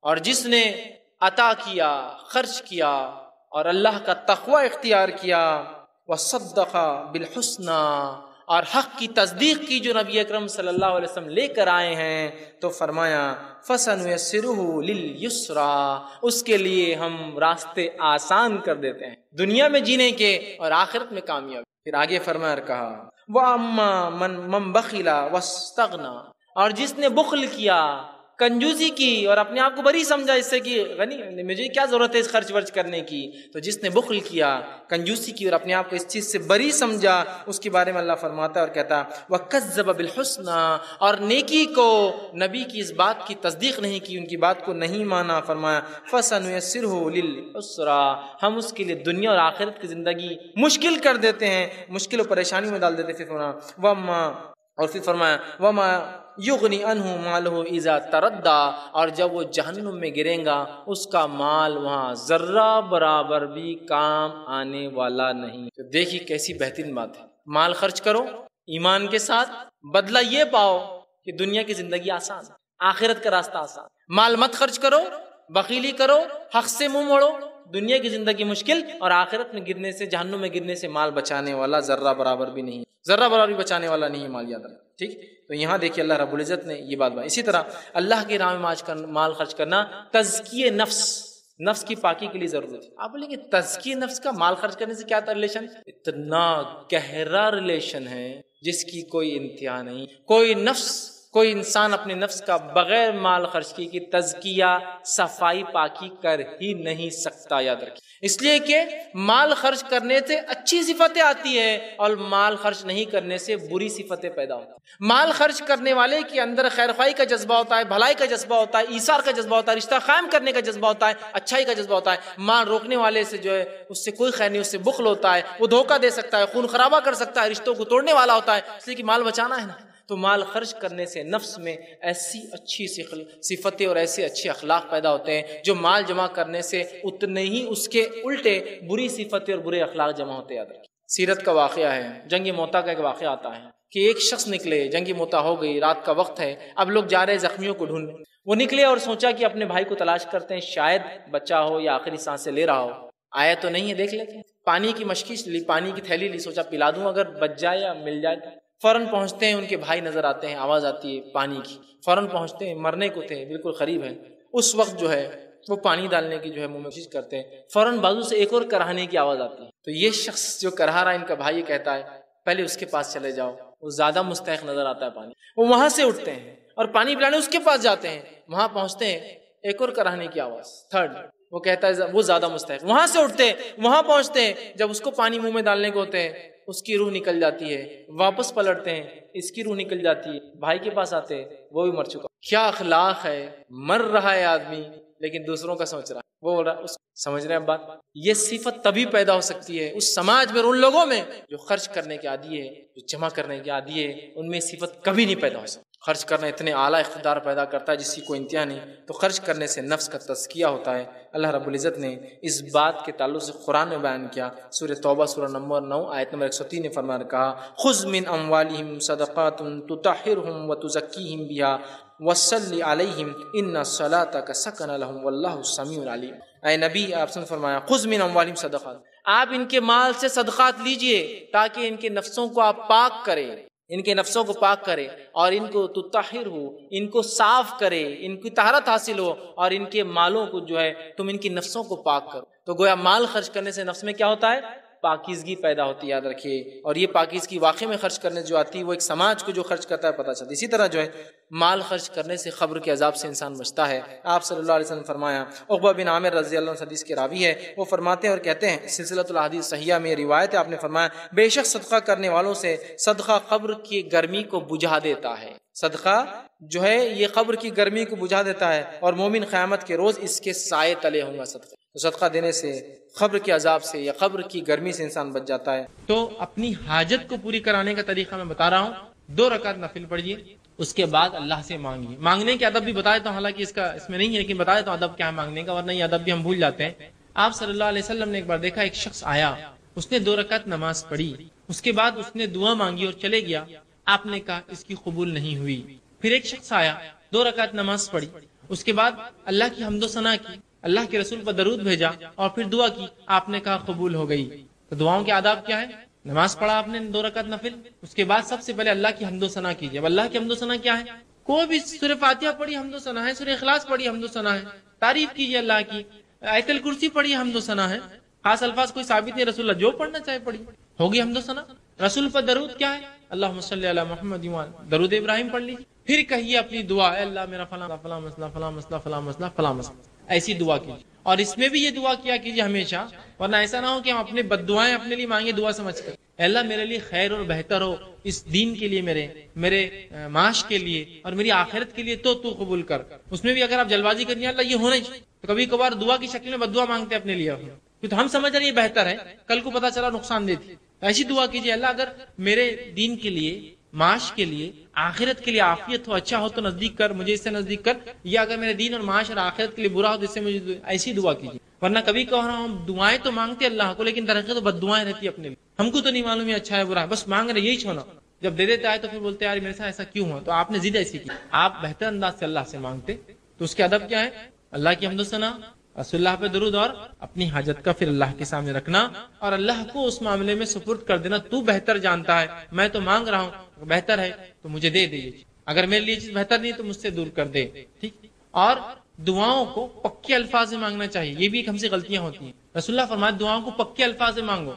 اور جس نے عطا کیا، خرچ کیا اور اللہ کا تقوی اختیار کیا، وَصَدَّقَ بِالْحُسْنَى، اور حق کی تصدیق کی جو نبی اکرم صلی اللہ علیہ وسلم لے کر آئے ہیں، تو فرمایا فَسَنُيَسِّرُهُ لِلْيُسْرَى، اس کے لیے ہم راستے آسان کر دیتے ہیں دنیا میں جینے کے اور آخرت میں کامیاب. پھر آگے فرمایا اور کہا وَأَمَّا مَنْ بَخِلَ وَاسْتَغْنَى، اور جس نے بخل کیا، کنجوسی کی اور اپنے آپ کو بری سمجھا اس سے کہ غنی مجھے کیا ضرورت ہے اس خرچ ورچ کرنے کی، تو جس نے بخل کیا، کنجوسی کی اور اپنے آپ کو اس چیز سے بری سمجھا، اس کے بارے میں اللہ فرماتا ہے اور کہتا وَكَذَّبَ بِالْحُسْنَى، اور نیکی کو، نبی کی اس بات کی تصدیق نہیں کی، ان کی بات کو نہیں مانا. فرمایا فَسَنُيَسِّرُهُ لِلْعُسْرَى، ہم اس کے لیے دنیا اور آخرت کی زندگی مشکل کر دیتے ہیں، مشکل و پریشانی میں ڈال دیتے ہیں. پھر فرمایا اور پھر فرمایا وَمَا یغنی عنہ مالہ اذا تردی، اور جب وہ جہنم میں گرے گا اس کا مال وہاں ذرہ برابر بھی کام آنے والا نہیں. تو دیکھیے کیسی بہترین بات ہے. مال خرچ کرو ایمان کے ساتھ، بدلہ یہ پاؤ کہ دنیا کی زندگی آسان، آخرت کا راستہ آسان. مال مت خرچ کرو، بخیلی کرو، حق سے منہ موڑو، دنیا کی زندگی مشکل اور آخرت میں گرنے سے، جہنم میں گرنے سے مال بچانے والا ذرہ برابر بھی نہیں، ذرہ برابر بھی بچانے والا نہیں مال، یاد رکھیں. ٹھیک، تو یہاں دیکھیے اللہ رب العزت نے یہ بات. اسی طرح اللہ کے راہ میں مال خرچ کرنا تزکیہ نفس کی پاکی کے لیے ضرورت ہے. آپ بولیں گے تزکیہ نفس کا مال خرچ کرنے سے کیا ریلیشن؟ اتنا گہرا ریلیشن ہے جس کی کوئی انتہا نہیں. کوئی انسان اپنے نفس کا بغیر مال خرچ کی تزکیہ، صفائی، پاکی کر ہی نہیں سکتا. یاد رکھیں، اس لیے کہ مال خرچ کرنے سے اچھی صفتیں آتی ہیں اور مال خرچ نہیں کرنے سے بری صفتیں پیدا ہوتی ہیں. مال خرچ کرنے والے کے اندر خیر خواہی کا جذبہ ہوتا ہے، بھلائی کا جذبہ ہوتا ہے، ایثار کا جذبہ ہوتا ہے، رشتہ قائم کرنے کا جذبہ ہوتا ہے، اچھائی کا جذبہ ہوتا ہے. مال روکنے والے سے جو ہے اس سے کوئی خیر نہیں، اس سے بخل ہوتا ہے، وہ دھوکہ دے سکتا ہے، خون خرابہ کر سکتا ہے، رشتوں کو توڑنے والا ہوتا ہے. اس لیے کہ مال بچانا ہے نا. تو مال خرچ کرنے سے نفس میں ایسی اچھی صفتیں اور ایسے اچھے اخلاق پیدا ہوتے ہیں جو مال جمع کرنے سے اتنے ہی اس کے الٹے بری صفتیں اور برے اخلاق جمع ہوتے ہیں. یاد رکھیں، سیرت کا واقعہ ہے، جنگ موتا کا ایک واقعہ آتا ہے کہ ایک شخص نکلے، جنگ موتا ہو گئی، رات کا وقت ہے، اب لوگ جا رہے زخمیوں کو ڈھونڈنے. وہ نکلے اور سوچا کہ اپنے بھائی کو تلاش کرتے ہیں، شاید بچا ہو یا آخری سانسیں لے رہا ہو. آیا تو نہیں ہے، دیکھ لیتے ہیں. پانی کی مشکیش لی، پانی کی تھیلی لی، سوچا پلا دوں اگر بچ جائے یا مل جائے. فوراً پہنچتے ہیں، ان کے بھائی نظر آتے ہیں، آواز آتی ہے پانی کی. فوراً پہنچتے ہیں، مرنے کو تھے، بالکل قریب ہیں. اس وقت جو ہے وہ پانی ڈالنے کی جو ہے منہ میں کوشش کرتے ہیں. فوراً بازو سے ایک اور کراہنے کی آواز آتی ہے. تو یہ شخص جو کرا رہا ہے، ان کا بھائی، کہتا ہے پہلے اس کے پاس چلے جاؤ، وہ زیادہ مستحق نظر آتا ہے پانی. وہ وہاں سے اٹھتے ہیں اور پانی پلانے اس کے پاس جاتے ہیں. وہاں پہنچتے ہیں، ایک اور کراہنے کی آواز، تھرڈ. وہ کہتا ہے وہ زیادہ مستحق. وہاں سے اٹھتے ہیں، وہاں پہنچتے ہیں، جب اس کو پانی منہ میں ڈالنے کو ہوتے ہیں اس کی روح نکل جاتی ہے. واپس پلٹتے ہیں، اس کی روح نکل جاتی ہے. بھائی کے پاس آتے ہیں، وہ بھی مر چکا. کیا اخلاق ہے، مر رہا ہے آدمی لیکن دوسروں کا سوچ رہا ہے. وہ بول رہا ہے، سمجھ رہے ہیں بات؟ یہ صفت تبھی پیدا ہو سکتی ہے اس سماج میں، ان لوگوں میں جو خرچ کرنے کے عادی ہے، جو جمع کرنے کے عادی ہے. ان میں صفت کبھی نہیں پیدا ہو سکتی. خرچ کرنا اتنے اعلیٰ اقتدار پیدا کرتا ہے جس کی کوئی انتہا نہیں. تو خرچ کرنے سے نفس کا تزکیہ ہوتا ہے. اللہ رب العزت نے اس بات کے تعلق سے قرآن میں بیان کیا. سورہ توبہ سورہ نمبر 9 آیت نمبر 103 نے فرمایا، کہا خذ من اموالہم صدقات تطہرہم وتزکیہم بہا وصلی علیہم ان صلاتک سکن لہم واللہ سمیع علیم. اے نبی، آپ سے فرمایا خذ من اموالہم صدقات، آپ ان کے مال سے صدقات لیجئے تاکہ ان کے نفسوں کو آپ پاک کریں. ان کے نفسوں کو پاک کرے اور ان کو تطہر ہو، ان کو صاف کرے، ان کی طہارت حاصل ہو، اور ان کے مالوں کو جو ہے تم ان کی نفسوں کو پاک کرو۔ تو گویا مال خرچ کرنے سے نفس میں کیا ہوتا ہے؟ پاکیزگی پیدا ہوتی ہے، یاد رکھیے۔ اور یہ پاکیزگی واقعی میں خرچ کرنے جو آتی ہے وہ ایک سماج کو جو خرچ کرتا ہے پتہ چلتا ہے۔ اسی طرح جو ہے مال خرچ کرنے سے قبر کے عذاب سے انسان بچتا ہے۔ آپ صلی اللہ علیہ وسلم فرمایا، عقبہ بن عامر رضی اللہ عنہ حدیث کے راوی ہے، وہ فرماتے ہیں اور کہتے ہیں، سلسلۃ الاحادیث صحیحہ میں روایت ہے، آپ نے فرمایا بے شک صدقہ کرنے والوں سے صدقہ قبر کی گرمی کو بجھا دیتا ہے۔ صدقہ جو ہے یہ قبر کی گرمی کو بجھا دیتا ہے، اور مومن قیامت کے روز اس کے سائے تلے ہوں گا صدقہ۔ تو صدقہ دینے سے قبر کے عذاب سے یا قبر کی گرمی سے انسان بچ جاتا ہے۔ تو اپنی حاجت کو پوری کرانے کا طریقہ میں بتا رہا ہوں، 2 رکعت نفل پڑھیے، اس کے بعد اللہ سے مانگیے۔ مانگنے کے ادب بھی بتا دیتا ہوں، حالانکہ اس میں نہیں ہے، لیکن بتا دیتا ہوں ادب کیا ہے مانگنے کا، ورنہ یہ ادب بھی ہم بھول جاتے ہیں۔ آپ صلی اللہ علیہ وسلم نے ایک بار دیکھا، ایک شخص آیا، اس نے 2 رکعت نماز پڑھی، اس کے بعد اس نے دعا مانگی اور چلے گیا۔ آپ نے کہا اس کی قبول نہیں ہوئی۔ پھر ایک شخص آیا، 2 رکعت نماز پڑھی، اس کے بعد اللہ کی حمد و ثنا کی، اللہ کے رسول پر درود بھیجا اور پھر دعا کی، آپ نے کہا قبول ہو گئی۔ تو دعاؤں کے آداب کیا ہے؟ نماز پڑھا آپ نے 2 رکعت نفل، اس کے بعد سب سے پہلے اللہ کی حمد و ثنا کیجیے۔ اب اللہ کی حمد و ثنا کیا ہے؟ کوئی بھی سورہ فاتحہ پڑھی حمد و ثنا ہے، سورہ اخلاص پڑھی حمد و ثنا ہے، تعریف کیجیے اللہ کی، آیت الکرسی پڑھی حمد و ثنا ہے، خاص الفاظ کوئی ثابت نہیں، رسول اللہ جو پڑھنا چاہے پڑھی، ہوگی حمد و ثنا۔ رسول پر درود کیا ہے؟ اللہم صلی علی محمد، درود ابراہیم پڑھ لیجیے۔ پھر کہیے اپنی دعا، اے اللہ میرا فلاں فلاں مسئلہ فلاں مسئلہ فلاں مسئلہ فلاں مسئلہ، ایسی دعا کیجیے۔ اور اس میں بھی یہ دعا کیا کیجیے ہمیشہ، ورنہ ایسا نہ ہو کہ ہم اپنے بد دعائیں اپنے لیے مانگے دعا سمجھ کر، اے اللہ میرے لیے خیر اور بہتر ہو، اس دین کے لیے، میرے معاش کے لیے اور میری آخرت کے لیے، تو قبول کر۔ اس میں بھی اگر آپ جلد بازی کرنی ہے، اللہ یہ ہونا ہی چاہیے، تو کبھی کبھار دعا کی شکل میں بد دعا مانگتے ہیں اپنے لیے، کیونکہ ہم سمجھ رہے ہیں یہ بہتر ہے، کل کو پتا چلا نقصان دیتی۔ ایسی دعا کیجیے، اللہ اگر میرے دین کے لیے، معاش کے لیے، آخرت کے لیے عافیت ہو، اچھا ہو تو نزدیک کر، مجھے اس سے نزدیک کر، یا اگر میرے دین اور معاش اور آخرت کے لیے برا ہو تو اس سے مجھے، ایسی دعا کیجیے۔ ورنہ کبھی کہہ رہا ہوں دعائیں تو مانگتے اللہ کو، لیکن در حقیقت تو بد دعائیں رہتی اپنے لیے، ہم کو تو نہیں معلوم ہے اچھا ہے برا ہے، بس مانگ رہے یہی چھونا، جب دے دیتا ہے تو پھر بولتے ہیں یار میرے ساتھ ایسا کیوں ہوا۔ تو آپ نے ضد ایسی کی، آپ بہتر انداز سے اللہ سے مانگتے، تو اس کے ادب کیا ہے؟ اللہ کی حمد و ثنا، رسول اللہ پہ درود، اور اپنی حاجت کا پھر اللہ کے سامنے رکھنا اور اللہ کو اس معاملے میں سپرد کر دینا، تو بہتر جانتا ہے، میں تو مانگ رہا ہوں، بہتر ہے تو مجھے دے دے، اگر میرے لیے چیز بہتر نہیں تو مجھ سے دور کر دے، ٹھیک۔ اور دعاؤں کو پکے الفاظ میں مانگنا چاہیے، یہ بھی ایک ہم سے غلطیاں ہوتی ہیں۔ رسول اللہ فرمایا دعاؤں کو پکے الفاظ میں مانگو،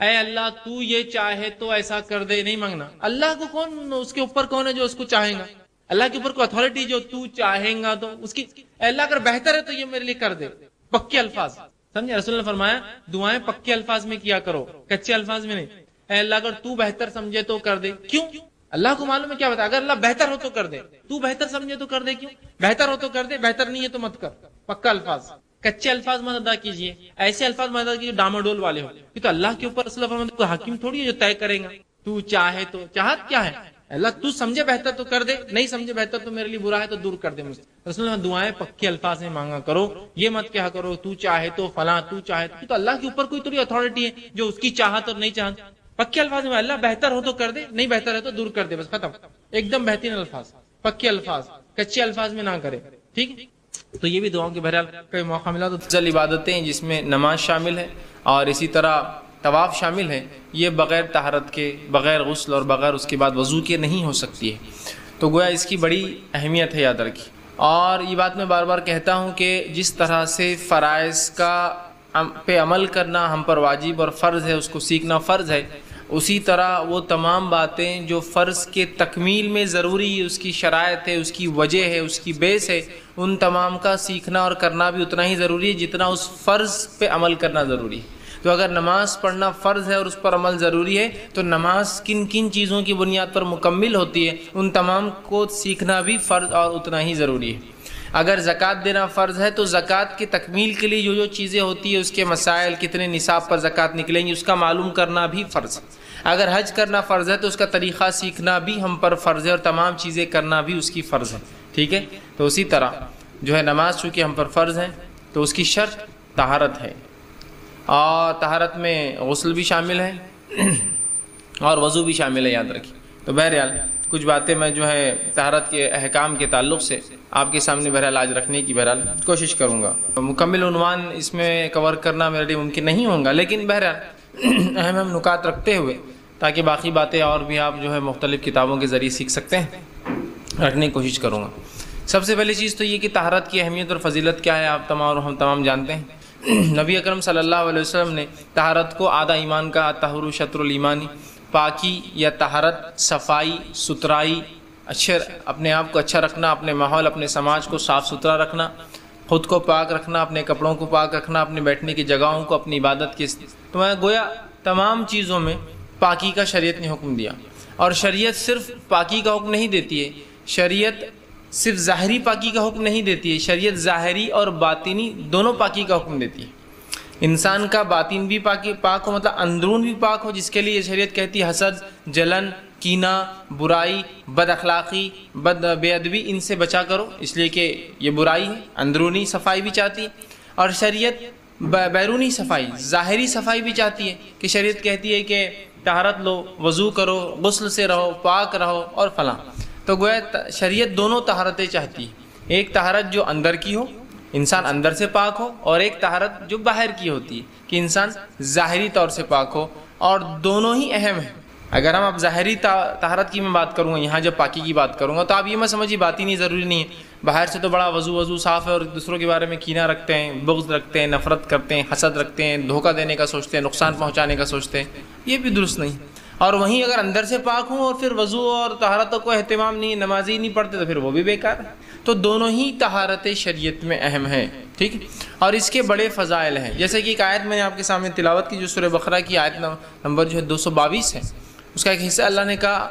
اے اللہ تو یہ چاہے تو ایسا کر دے، نہیں مانگنا اللہ کو، کون اس کے اوپر کون ہے جو اس کو چاہے گا؟ اللہ کے اوپر کوئی اتھارٹی جو تو چاہے گا تو اس کی، اے اللہ اگر بہتر ہے تو یہ میرے لیے کر دے، پکے الفاظ، سمجھے؟ رسول اللہ فرمایا دعائیں پکے الفاظ میں کیا کرو، کچے الفاظ میں نہیں۔ اے اللہ اگر تو بہتر سمجھے تو کر دے، کیوں؟ اللہ کو معلوم ہے کیا بتا، اگر اللہ بہتر ہو تو کر دے، تو بہتر سمجھے تو کر دے، کیوں؟ بہتر ہو تو کر دے، بہتر نہیں ہے تو مت کر، پکا الفاظ، کچے الفاظ مت ادا کیجیے، ایسے الفاظ مت ادا کیجیے جو ڈاماڈول والے ہو، تو اللہ کے اوپر رسول اللہ فرماتے کوئی حاکم تھوڑی ہے جو طے کرے گا، تو چاہے تو، چاہت کیا ہے؟ اللہ تو سمجھے بہتر تو کر دے، نہیں سمجھے بہتر تو میرے لیے برا ہے تو دور کر دے مجھ سے۔ رسول اللہ دعائیں پکے الفاظ میں مانگا کرو، یہ مت کہا کرو تو چاہے تو فلاں، تو چاہے تو اللہ کے اوپر کوئی تھوڑی اتھارٹی ہے جو اس کی چاہت اور نہیں چاہت۔ پکے الفاظ میں اللہ بہتر ہو تو کر دے، نہیں بہتر ہے تو دور کر دے، بس ختم، ایک دم بہترین الفاظ، پکے الفاظ، کچے الفاظ میں نہ کرے، ٹھیک۔ تو یہ بھی دعاؤں کے بہرحال کوئی موقع ملا تو افضل عبادتیں جس میں نماز شامل ہے اور اسی طرح طواف شامل ہے، یہ بغیر طہارت کے، بغیر غسل اور بغیر اس کے بعد وضو کے نہیں ہو سکتی ہے، تو گویا اس کی بڑی اہمیت ہے، یاد رکھیے۔ اور یہ بات میں بار بار کہتا ہوں کہ جس طرح سے فرائض کا پہ عمل کرنا ہم پر واجب اور فرض ہے، اس کو سیکھنا فرض ہے، اسی طرح وہ تمام باتیں جو فرض کے تکمیل میں ضروری ہے، اس کی شرائط ہے، اس کی وجہ ہے، اس کی بیس ہے، ان تمام کا سیکھنا اور کرنا بھی اتنا ہی ضروری ہے جتنا اس فرض پہ عمل کرنا ضروری ہے۔ تو اگر نماز پڑھنا فرض ہے اور اس پر عمل ضروری ہے، تو نماز کن کن چیزوں کی بنیاد پر مکمل ہوتی ہے، ان تمام کو سیکھنا بھی فرض اور اتنا ہی ضروری ہے۔ اگر زکوٰۃ دینا فرض ہے تو زکوٰۃ کی تکمیل کے لیے جو جو چیزیں ہوتی ہیں، اس کے مسائل، کتنے نصاب پر زکوٰۃ نکلیں گی، اس کا معلوم کرنا بھی فرض ہے۔ اگر حج کرنا فرض ہے تو اس کا طریقہ سیکھنا بھی ہم پر فرض ہے اور تمام چیزیں کرنا بھی اس کی فرض ہے، ٹھیک ہے۔ تو اسی طرح جو ہے نماز چونکہ ہم پر فرض ہے تو اس کی شرط طہارت ہے، اور طہارت میں غسل بھی شامل ہے اور وضو بھی شامل ہے، یاد رکھیے۔ تو بہرحال کچھ باتیں میں جو ہے طہارت کے احکام کے تعلق سے آپ کے سامنے بہرحال آج رکھنے کی بہرحال کوشش کروں گا۔ مکمل عنوان اس میں کور کرنا میرے لیے ممکن نہیں ہوگا، لیکن بہرحال اہم نکات رکھتے ہوئے تاکہ باقی باتیں اور بھی آپ جو ہے مختلف کتابوں کے ذریعے سیکھ سکتے ہیں، رکھنے کی کوشش کروں گا۔ سب سے پہلی چیز تو یہ کہ طہارت کی اہمیت اور فضیلت کیا ہے آپ تمام اور ہم تمام جانتے ہیں۔ نبی اکرم صلی اللہ علیہ وسلم نے طہارت کو آدھا ایمان کا، الطہور شطر الایمانی، پاکی یا طہارت، صفائی ستھرائی، اچھے اپنے آپ کو اچھا رکھنا، اپنے ماحول اپنے سماج کو صاف ستھرا رکھنا، خود کو پاک رکھنا، اپنے کپڑوں کو پاک رکھنا، اپنے بیٹھنے کی جگہوں کو، اپنی عبادت کی، تو میں گویا تمام چیزوں میں پاکی کا شریعت نے حکم دیا۔ اور شریعت صرف پاکی کا حکم نہیں دیتی ہے، شریعت صرف ظاہری پاکی کا حکم نہیں دیتی ہے، شریعت ظاہری اور باطنی دونوں پاکی کا حکم دیتی ہے۔ انسان کا باطن بھی پاک ہو، مطلب اندرون بھی پاک ہو، جس کے لیے شریعت کہتی ہے حسد، جلن، کینہ، برائی، بد اخلاقی، بے ادبی، ان سے بچا کرو، اس لیے کہ یہ برائی ہے۔ اندرونی صفائی بھی چاہتی ہے، اور شریعت بیرونی صفائی، ظاہری صفائی بھی چاہتی ہے، کہ شریعت کہتی ہے کہ طہارت لو، وضو کرو، غسل سے رہو، پاک رہو اور فلاں۔ تو گویا شریعت دونوں طہارتیں چاہتی ہے، ایک طہارت جو اندر کی ہو، انسان اندر سے پاک ہو، اور ایک طہارت جو باہر کی ہوتی ہے کہ انسان ظاہری طور سے پاک ہو، اور دونوں ہی اہم ہیں۔ اگر ہم اب ظاہری طہارت کی میں بات کروں گا، یہاں جب پاکی کی بات کروں گا، تو آپ یہ مت سمجھیے باطنی ضروری نہیں ہے، باہر سے تو بڑا وضو صاف ہے اور دوسروں کے بارے میں کینہ رکھتے ہیں، بغض رکھتے ہیں، نفرت کرتے ہیں، حسد رکھتے ہیں، دھوکہ دینے کا سوچتے ہیں، نقصان پہنچانے کا سوچتے ہیں، یہ بھی درست نہیں۔ اور وہیں اگر اندر سے پاک ہوں اور پھر وضو اور طہارتوں کو اہتمام نہیں، نمازی نہیں پڑھتے، تو پھر وہ بھی بیکار ہے۔ تو دونوں ہی طہارتیں شریعت میں اہم ہیں، ٹھیک، اور اس کے بڑے فضائل ہیں۔ جیسے کہ ایک آیت میں نے آپ کے سامنے تلاوت کی، جو سورہ بقرہ کی آیت نمبر جو ہے 222 ہے، اس کا ایک حصہ اللہ نے کہا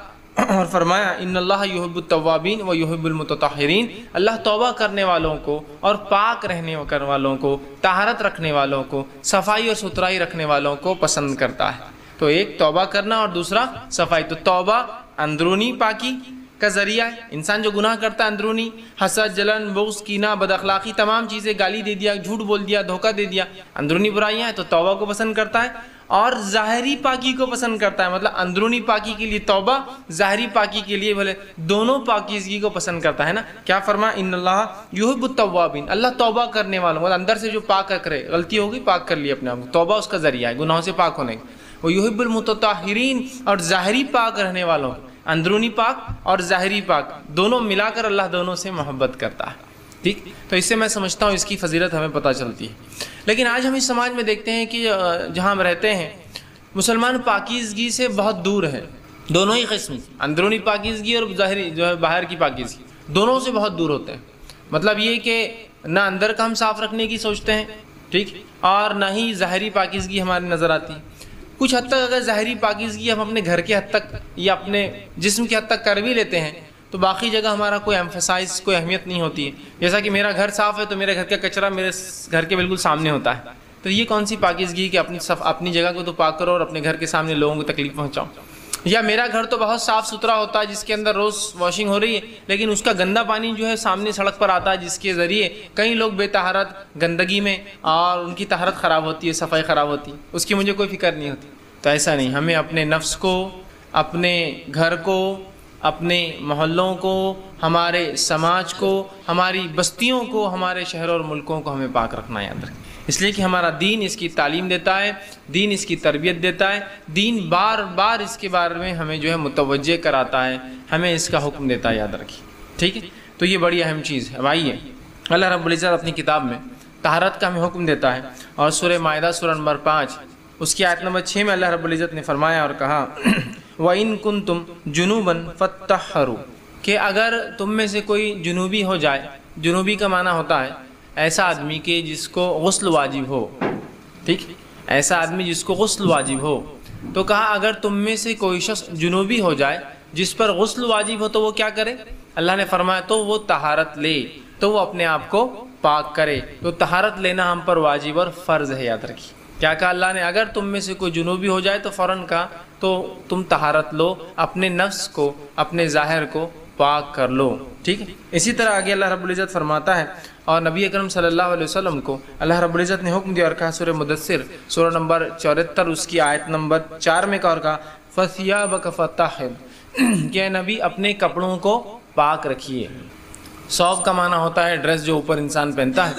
اور فرمایا ان اللہ یحب التوابین و یحب المتطہرین، اللہ توبہ کرنے والوں کو اور پاک رہنے والوں کو، طہارت رکھنے والوں کو، صفائی اور ستھرائی رکھنے والوں کو پسند کرتا ہے۔ تو ایک توبہ کرنا اور دوسرا صفائی۔ تو توبہ اندرونی پاکی کا ذریعہ ہے، انسان جو گناہ کرتا ہے اندرونی، حسد، جلن، بغض، کینہ، بد اخلاقی، تمام چیزیں، گالی دے دیا، جھوٹ بول دیا، دھوکہ دے دیا، اندرونی برائیاں ہیں، تو توبہ کو پسند کرتا ہے، اور ظاہری پاکی کو پسند کرتا ہے، مطلب اندرونی پاکی کے لیے توبہ، ظاہری پاکی کے لیے بھلے دونوں پاکیزگی کو پسند کرتا ہے نا۔ کیا فرمایا ان اللہ یحب التوابین، اللہ توبہ کرنے والوں، مطلب اندر سے جو پاک کرے، غلطی ہوگی پاک کر لی اپنے آپ کو، توبہ اس کا ذریعہ ہے گناہوں سے پاک ہونے کا۔ وہ یحب المتطہرین، اور ظاہری پاک رہنے والوں، اندرونی پاک اور ظاہری پاک دونوں ملا کر اللہ دونوں سے محبت کرتا ہے، ٹھیک۔ تو اس سے میں سمجھتا ہوں اس کی فضیلت ہمیں پتہ چلتی ہے۔ لیکن آج ہم اس سماج میں دیکھتے ہیں کہ جہاں ہم رہتے ہیں مسلمان پاکیزگی سے بہت دور ہے، دونوں ہی قسم، اندرونی پاکیزگی اور ظاہری جو ہے باہر کی پاکیزگی، دونوں سے بہت دور ہوتے ہیں۔ مطلب یہ کہ نہ اندر کا ہم صاف رکھنے کی سوچتے ہیں، ٹھیک، اور نہ ہی ظاہری پاکیزگی ہماری نظر آتی۔ کچھ حد تک اگر ظاہری پاکیزگی ہم اپنے گھر کے حد تک یا اپنے جسم کے حد تک کر بھی لیتے ہیں، تو باقی جگہ ہمارا کوئی ایمفسائز، کوئی اہمیت نہیں ہوتی ہے۔ جیسا کہ میرا گھر صاف ہے تو میرے گھر کا کچرا میرے گھر کے بالکل سامنے ہوتا ہے، تو یہ کون سی پاکیزگی کہ اپنی جگہ کو تو پاک کرو اور اپنے گھر کے سامنے لوگوں کو تکلیف پہنچاؤ۔ یا میرا گھر تو بہت صاف ستھرا ہوتا ہے جس کے اندر روز واشنگ ہو رہی ہے، لیکن اس کا گندا پانی جو ہے سامنے سڑک پر آتا ہے، جس کے ذریعے کئی لوگ بے طہارت گندگی میں اور ان کی طہارت خراب ہوتی ہے، صفائی خراب ہوتی ہے، اس کی مجھے کوئی فکر نہیں ہوتی۔ تو ایسا نہیں، ہمیں اپنے نفس کو، اپنے گھر کو، اپنے محلوں کو، ہمارے سماج کو، ہماری بستیوں کو، ہمارے شہروں اور ملکوں کو ہمیں پاک رکھنا ہے، یاد رکھیں، اس لیے کہ ہمارا دین اس کی تعلیم دیتا ہے، دین اس کی تربیت دیتا ہے، دین بار بار اس کے بارے میں ہمیں جو ہے متوجہ کراتا ہے، ہمیں اس کا حکم دیتا ہے، یاد رکھیں، ٹھیک ہے۔ تو یہ بڑی اہم چیز ہے۔ اب آئیے، اللہ رب العزت اپنی کتاب میں طہارت کا ہمیں حکم دیتا ہے، اور سورہ مائدہ سورہ نمبر 5 اس کی آیت نمبر 6 میں اللہ رب العزت نے فرمایا اور کہا وَإِن كُنتُمْ جُنُوبًا فَاتَّطَهَّرُوا، کہ اگر تم میں سے کوئی جنوبی ہو جائے، جنوبی کا معنی ہوتا ہے ایسا آدمی کہ جس کو غسل واجب ہو، ٹھیک، ایسا آدمی جس کو غسل واجب ہو، تو کہا اگر تم میں سے کوئی شخص جنوبی ہو جائے جس پر غسل واجب ہو تو وہ کیا کرے؟ اللہ نے فرمایا تو وہ طہارت لے، تو وہ اپنے آپ کو پاک کرے۔ تو طہارت لینا ہم پر واجب اور فرض ہے، یاد رکھیے۔ کیا کہا اللہ نے؟ اگر تم میں سے کوئی جنوبی ہو جائے تو فوراً کہا تو تم طہارت لو، اپنے نفس کو، اپنے ظاہر کو پاک کر لو، ٹھیک ہے۔ اسی طرح آگے اللہ رب العزت فرماتا ہے، اور نبی اکرم صلی اللہ علیہ وسلم کو اللہ رب العزت نے حکم دیا اور کہا سورہ مدثر سورہ نمبر 74 اس کی آیت نمبر 4 میں کہا فَثِيَابَكَ فَطَهِّرْ، کہ نبی اپنے کپڑوں کو پاک رکھیے۔ ثوب کا معنی ہوتا ہے ڈریس جو اوپر انسان پہنتا ہے۔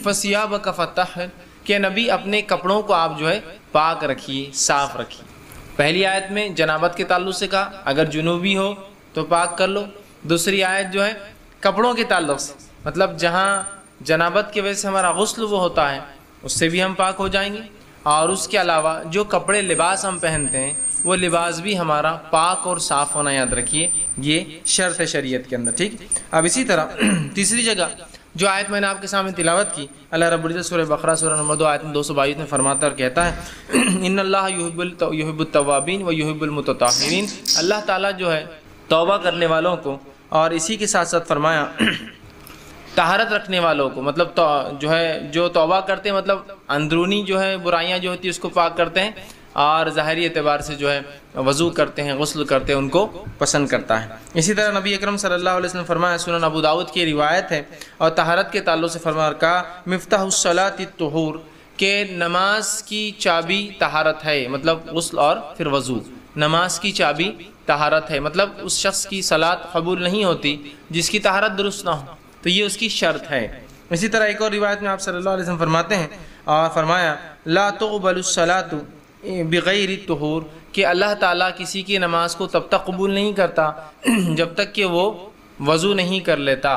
فَثِيَابَكَ فَطَهِّرْ، کہ نبی اپنے کپڑوں کو آپ جو ہے پاک رکھیے، صاف رکھیے۔ پہلی آیت میں جنابت کے تعلق سے کہا اگر جنوبی ہو تو پاک کر لو، دوسری آیت جو ہے کپڑوں کے تعلق سے، مطلب جہاں جنابت کی وجہ سے ہمارا غسل وہ ہوتا ہے اس سے بھی ہم پاک ہو جائیں گے، اور اس کے علاوہ جو کپڑے لباس ہم پہنتے ہیں وہ لباس بھی ہمارا پاک اور صاف ہونا یاد رکھیے، یہ شرط ہے شریعت کے اندر، ٹھیک۔ اب اسی طرح تیسری جگہ جو آیت میں نے آپ کے سامنے تلاوت کی، اللہ رب العزت سورہ بقرہ سورہ نمبر 2 آیت 222 میں فرماتا اور کہتا ہے ان اللہ یحب التوابین و یحب المتطہرین، اللہ تعالیٰ جو ہے توبہ کرنے والوں کو، اور اسی کے ساتھ ساتھ فرمایا طہارت رکھنے والوں کو، مطلب جو ہے جو توبہ کرتے ہیں مطلب اندرونی جو ہے برائیاں جو ہوتی ہیں اس کو پاک کرتے ہیں، اور ظاہری اعتبار سے جو ہے وضو کرتے ہیں غسل کرتے ہیں ان کو پسند کرتا ہے۔ اسی طرح نبی اکرم صلی اللہ علیہ وسلم فرمایا، سنن ابو داؤد کی روایت ہے، اور طہارت کے تعلق سے فرمایا کہا مفتاح الصلاۃ الطہور، کہ نماز کی چابی طہارت ہے، مطلب غسل اور پھر وضو، نماز کی چابی طہارت ہے، مطلب اس شخص کی صلاۃ قبول نہیں ہوتی جس کی طہارت درست نہ ہو، تو یہ اس کی شرط ہے۔ اسی طرح ایک اور روایت میں آپ صلی اللہ علیہ وسلم فرماتے ہیں اور فرمایا لا تقبل الصلاۃ بغیر الطہور، کہ اللہ تعالیٰ کسی کی نماز کو تب تک قبول نہیں کرتا جب تک کہ وہ وضو نہیں کر لیتا،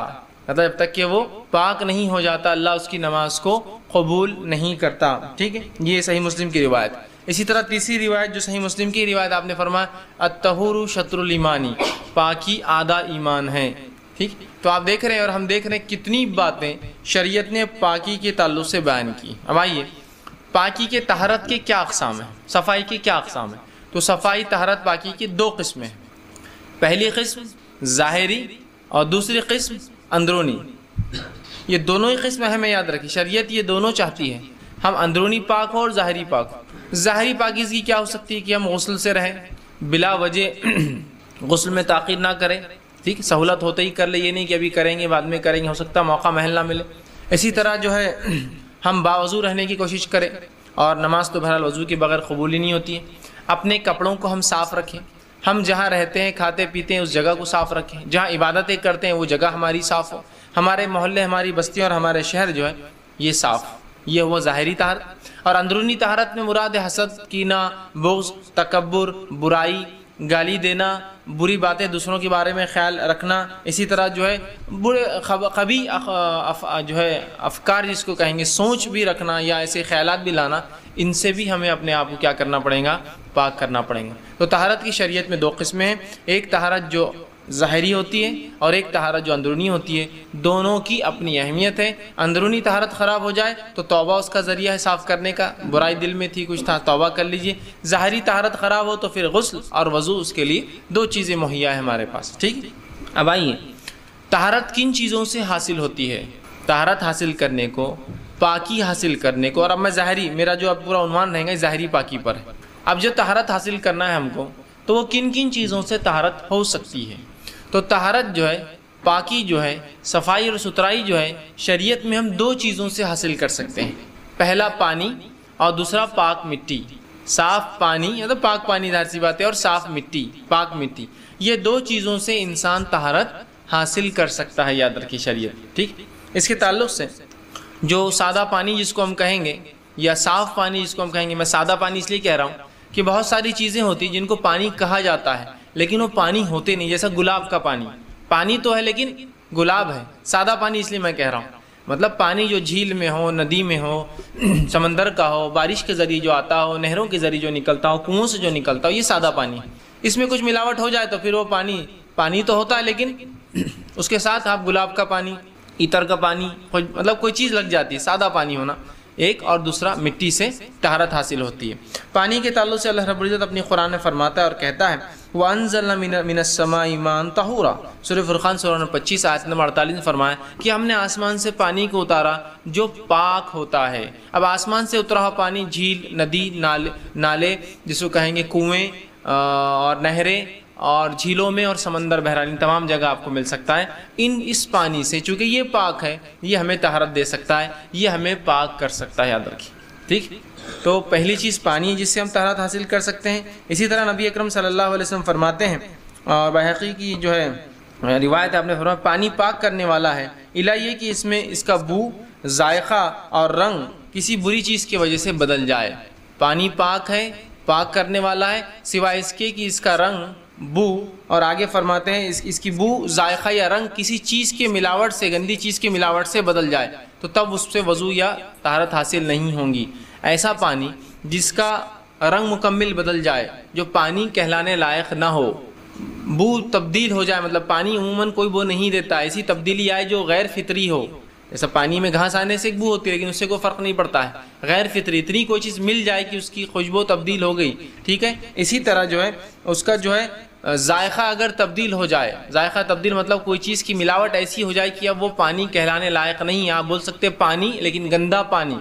مطلب جب تک کہ وہ پاک نہیں ہو جاتا اللہ اس کی نماز کو قبول نہیں کرتا، ٹھیک ہے۔ یہ صحیح مسلم کی روایت۔ اسی طرح تیسری روایت جو صحیح مسلم کی روایت آپ نے فرمایا الطہور شطر الایمان، پاکی آدھا ایمان ہے، ٹھیک۔ تو آپ دیکھ رہے ہیں اور ہم دیکھ رہے ہیں کتنی باتیں شریعت نے پاکی کے تعلق سے بیان کی۔ اب آئیے پاکی کے طہارت کے کیا اقسام ہیں، صفائی کے کیا اقسام ہیں؟ تو صفائی طہارت پاکی کی دو قسمیں ہیں، پہلی قسم ظاہری اور دوسری قسم اندرونی۔ یہ دونوں ہی قسم ہمیں یاد رکھی، شریعت یہ دونوں چاہتی ہے، ہم اندرونی پاک ہو اور ظاہری پاک ہو۔ ظاہری پاکیزگی کیا ہو سکتی ہے کہ ہم غسل سے رہیں، بلا وجہ غسل میں تاخیر نہ کریں، ٹھیک، سہولت ہوتے ہی کر لے، یہ نہیں کہ ابھی کریں گے بعد میں کریں گے، ہو سکتا موقع محل نہ ملے۔ اسی طرح جو ہے ہم باوضو رہنے کی کوشش کریں، اور نماز تو بہرحال وضو کے بغیر قبول ہی نہیں ہوتی ہے۔ اپنے کپڑوں کو ہم صاف رکھیں، ہم جہاں رہتے ہیں کھاتے پیتے ہیں اس جگہ کو صاف رکھیں، جہاں عبادتیں کرتے ہیں وہ جگہ ہماری صاف ہو، ہمارے محلے ہماری بستیاں اور ہمارے شہر جو ہے یہ صاف، یہ ہوا ظاہری طہارت۔ اور اندرونی طہارت میں مراد حسد، کینہ، بغض، تکبر، برائی، گالی دینا، بری باتیں دوسروں کے بارے میں خیال رکھنا، اسی طرح جو ہے برے قبیح جو ہے افکار جس کو کہیں گے، سوچ بھی رکھنا یا ایسے خیالات بھی لانا، ان سے بھی ہمیں اپنے آپ کو کیا کرنا پڑے گا، پاک کرنا پڑے گا۔ تو طہارت کی شریعت میں دو قسمیں ہیں، ایک طہارت جو ظاہری ہوتی ہے اور ایک طہارت جو اندرونی ہوتی ہے، دونوں کی اپنی اہمیت ہے۔ اندرونی طہارت خراب ہو جائے تو توبہ اس کا ذریعہ ہے صاف کرنے کا، برائی دل میں تھی کچھ تھا توبہ کر لیجئے۔ ظاہری طہارت خراب ہو تو پھر غسل اور وضو اس کے لیے دو چیزیں مہیا ہے ہمارے پاس، ٹھیک۔ اب آئیے طہارت کن چیزوں سے حاصل ہوتی ہے؟ طہارت حاصل کرنے کو، پاکی حاصل کرنے کو، اور اب میں ظاہری، میرا جو اب پورا عنوان رہے گا ظاہری پاکی پر ہے۔ اب جو طہارت حاصل کرنا ہے ہم کو تو وہ کن کن چیزوں سے طہارت ہو سکتی ہے؟ تو طہارت جو ہے، پاکی جو ہے، صفائی اور ستھرائی جو ہے، شریعت میں ہم دو چیزوں سے حاصل کر سکتے ہیں، پہلا پانی اور دوسرا پاک مٹی۔ صاف پانی مطلب پاک پانی ظاہر سی بات ہے، اور صاف مٹی، پاک مٹی، یہ دو چیزوں سے انسان طہارت حاصل کر سکتا ہے، یاد رکھیے شریعت، ٹھیک۔ اس کے تعلق سے جو سادہ پانی جس کو ہم کہیں گے یا صاف پانی جس کو ہم کہیں گے، میں سادہ پانی اس لیے کہہ رہا ہوں کہ بہت ساری چیزیں ہوتی ہیں جن کو پانی کہا جاتا ہے لیکن وہ پانی ہوتے نہیں، جیسا گلاب کا پانی، پانی تو ہے لیکن گلاب ہے۔ سادہ پانی اس لیے میں کہہ رہا ہوں، مطلب پانی جو جھیل میں ہو، ندی میں ہو، سمندر کا ہو، بارش کے ذریعے جو آتا ہو، نہروں کے ذریعے جو نکلتا ہو، کنووں سے جو نکلتا ہو، یہ سادہ پانی ہے۔ اس میں کچھ ملاوٹ ہو جائے تو پھر وہ پانی تو ہوتا ہے لیکن اس کے ساتھ آپ گلاب کا پانی، عطر کا پانی، مطلب کوئی چیز لگ جاتی ہے، سادہ پانی ہونا ایک، اور دوسرا مٹی سے طہارت حاصل ہوتی ہے۔ پانی کے تعلق سے اللہ رب العزت اپنی قرآن میں فرماتا ہے اور کہتا ہے وَأَنزَلْنَا مِنَ السَّمَاءِ مَاءً طَهُورًا، سورہ فرقان سورہ نمبر 25 آیت نمبر 48 میں فرمایا کہ ہم نے آسمان سے پانی کو اتارا جو پاک ہوتا ہے۔ اب آسمان سے اترا ہوا پانی جھیل، ندی، نالے جس کو کہیں گے، کنویں اور نہریں اور جھیلوں میں اور سمندر، بہرحال ان تمام جگہ آپ کو مل سکتا ہے۔ اس پانی سے چونکہ یہ پاک ہے، یہ ہمیں طہارت دے سکتا ہے، یہ ہمیں پاک کر سکتا ہے، یاد رکھیے، ٹھیک۔ تو پہلی چیز پانی ہے جس سے ہم طہارت حاصل کر سکتے ہیں۔ اسی طرح نبی اکرم صلی اللہ علیہ وسلم فرماتے ہیں، اور بحقی کی جو ہے روایت آپ نے فرمایا پانی پاک کرنے والا ہے، الا یہ کہ اس میں اس کا بو، ذائقہ اور رنگ کسی بری چیز کی وجہ سے بدل جائے۔ پانی پاک ہے، پاک کرنے والا ہے سوائے اس کے کہ اس کا رنگ، بو، اور آگے فرماتے ہیں اس کی بو، ذائقہ یا رنگ کسی چیز کے ملاوٹ سے، گندی چیز کی ملاوٹ سے بدل جائے تو تب اس سے وضو یا طہارت حاصل نہیں ہوں گی۔ ایسا پانی جس کا رنگ مکمل بدل جائے، جو پانی کہلانے لائق نہ ہو، بو تبدیل ہو جائے، مطلب پانی عموماً کوئی بو نہیں دیتا، ایسی تبدیلی آئے جو غیر فطری ہو، جیسا پانی میں گھاس آنے سے ایک بو ہوتی ہے لیکن اس سے کوئی فرق نہیں پڑتا ہے، غیر فطری، اتنی کوئی چیز مل جائے کہ اس کی خوشبو تبدیل ہو گئی، ٹھیک ہے۔ اسی طرح جو ہے اس کا جو ہے ذائقہ اگر تبدیل ہو جائے، ذائقہ تبدیل مطلب کوئی چیز کی ملاوٹ ایسی ہو جائے کہ اب وہ پانی کہلانے لائق نہیں ہے، آپ بول سکتے پانی لیکن گندا پانی،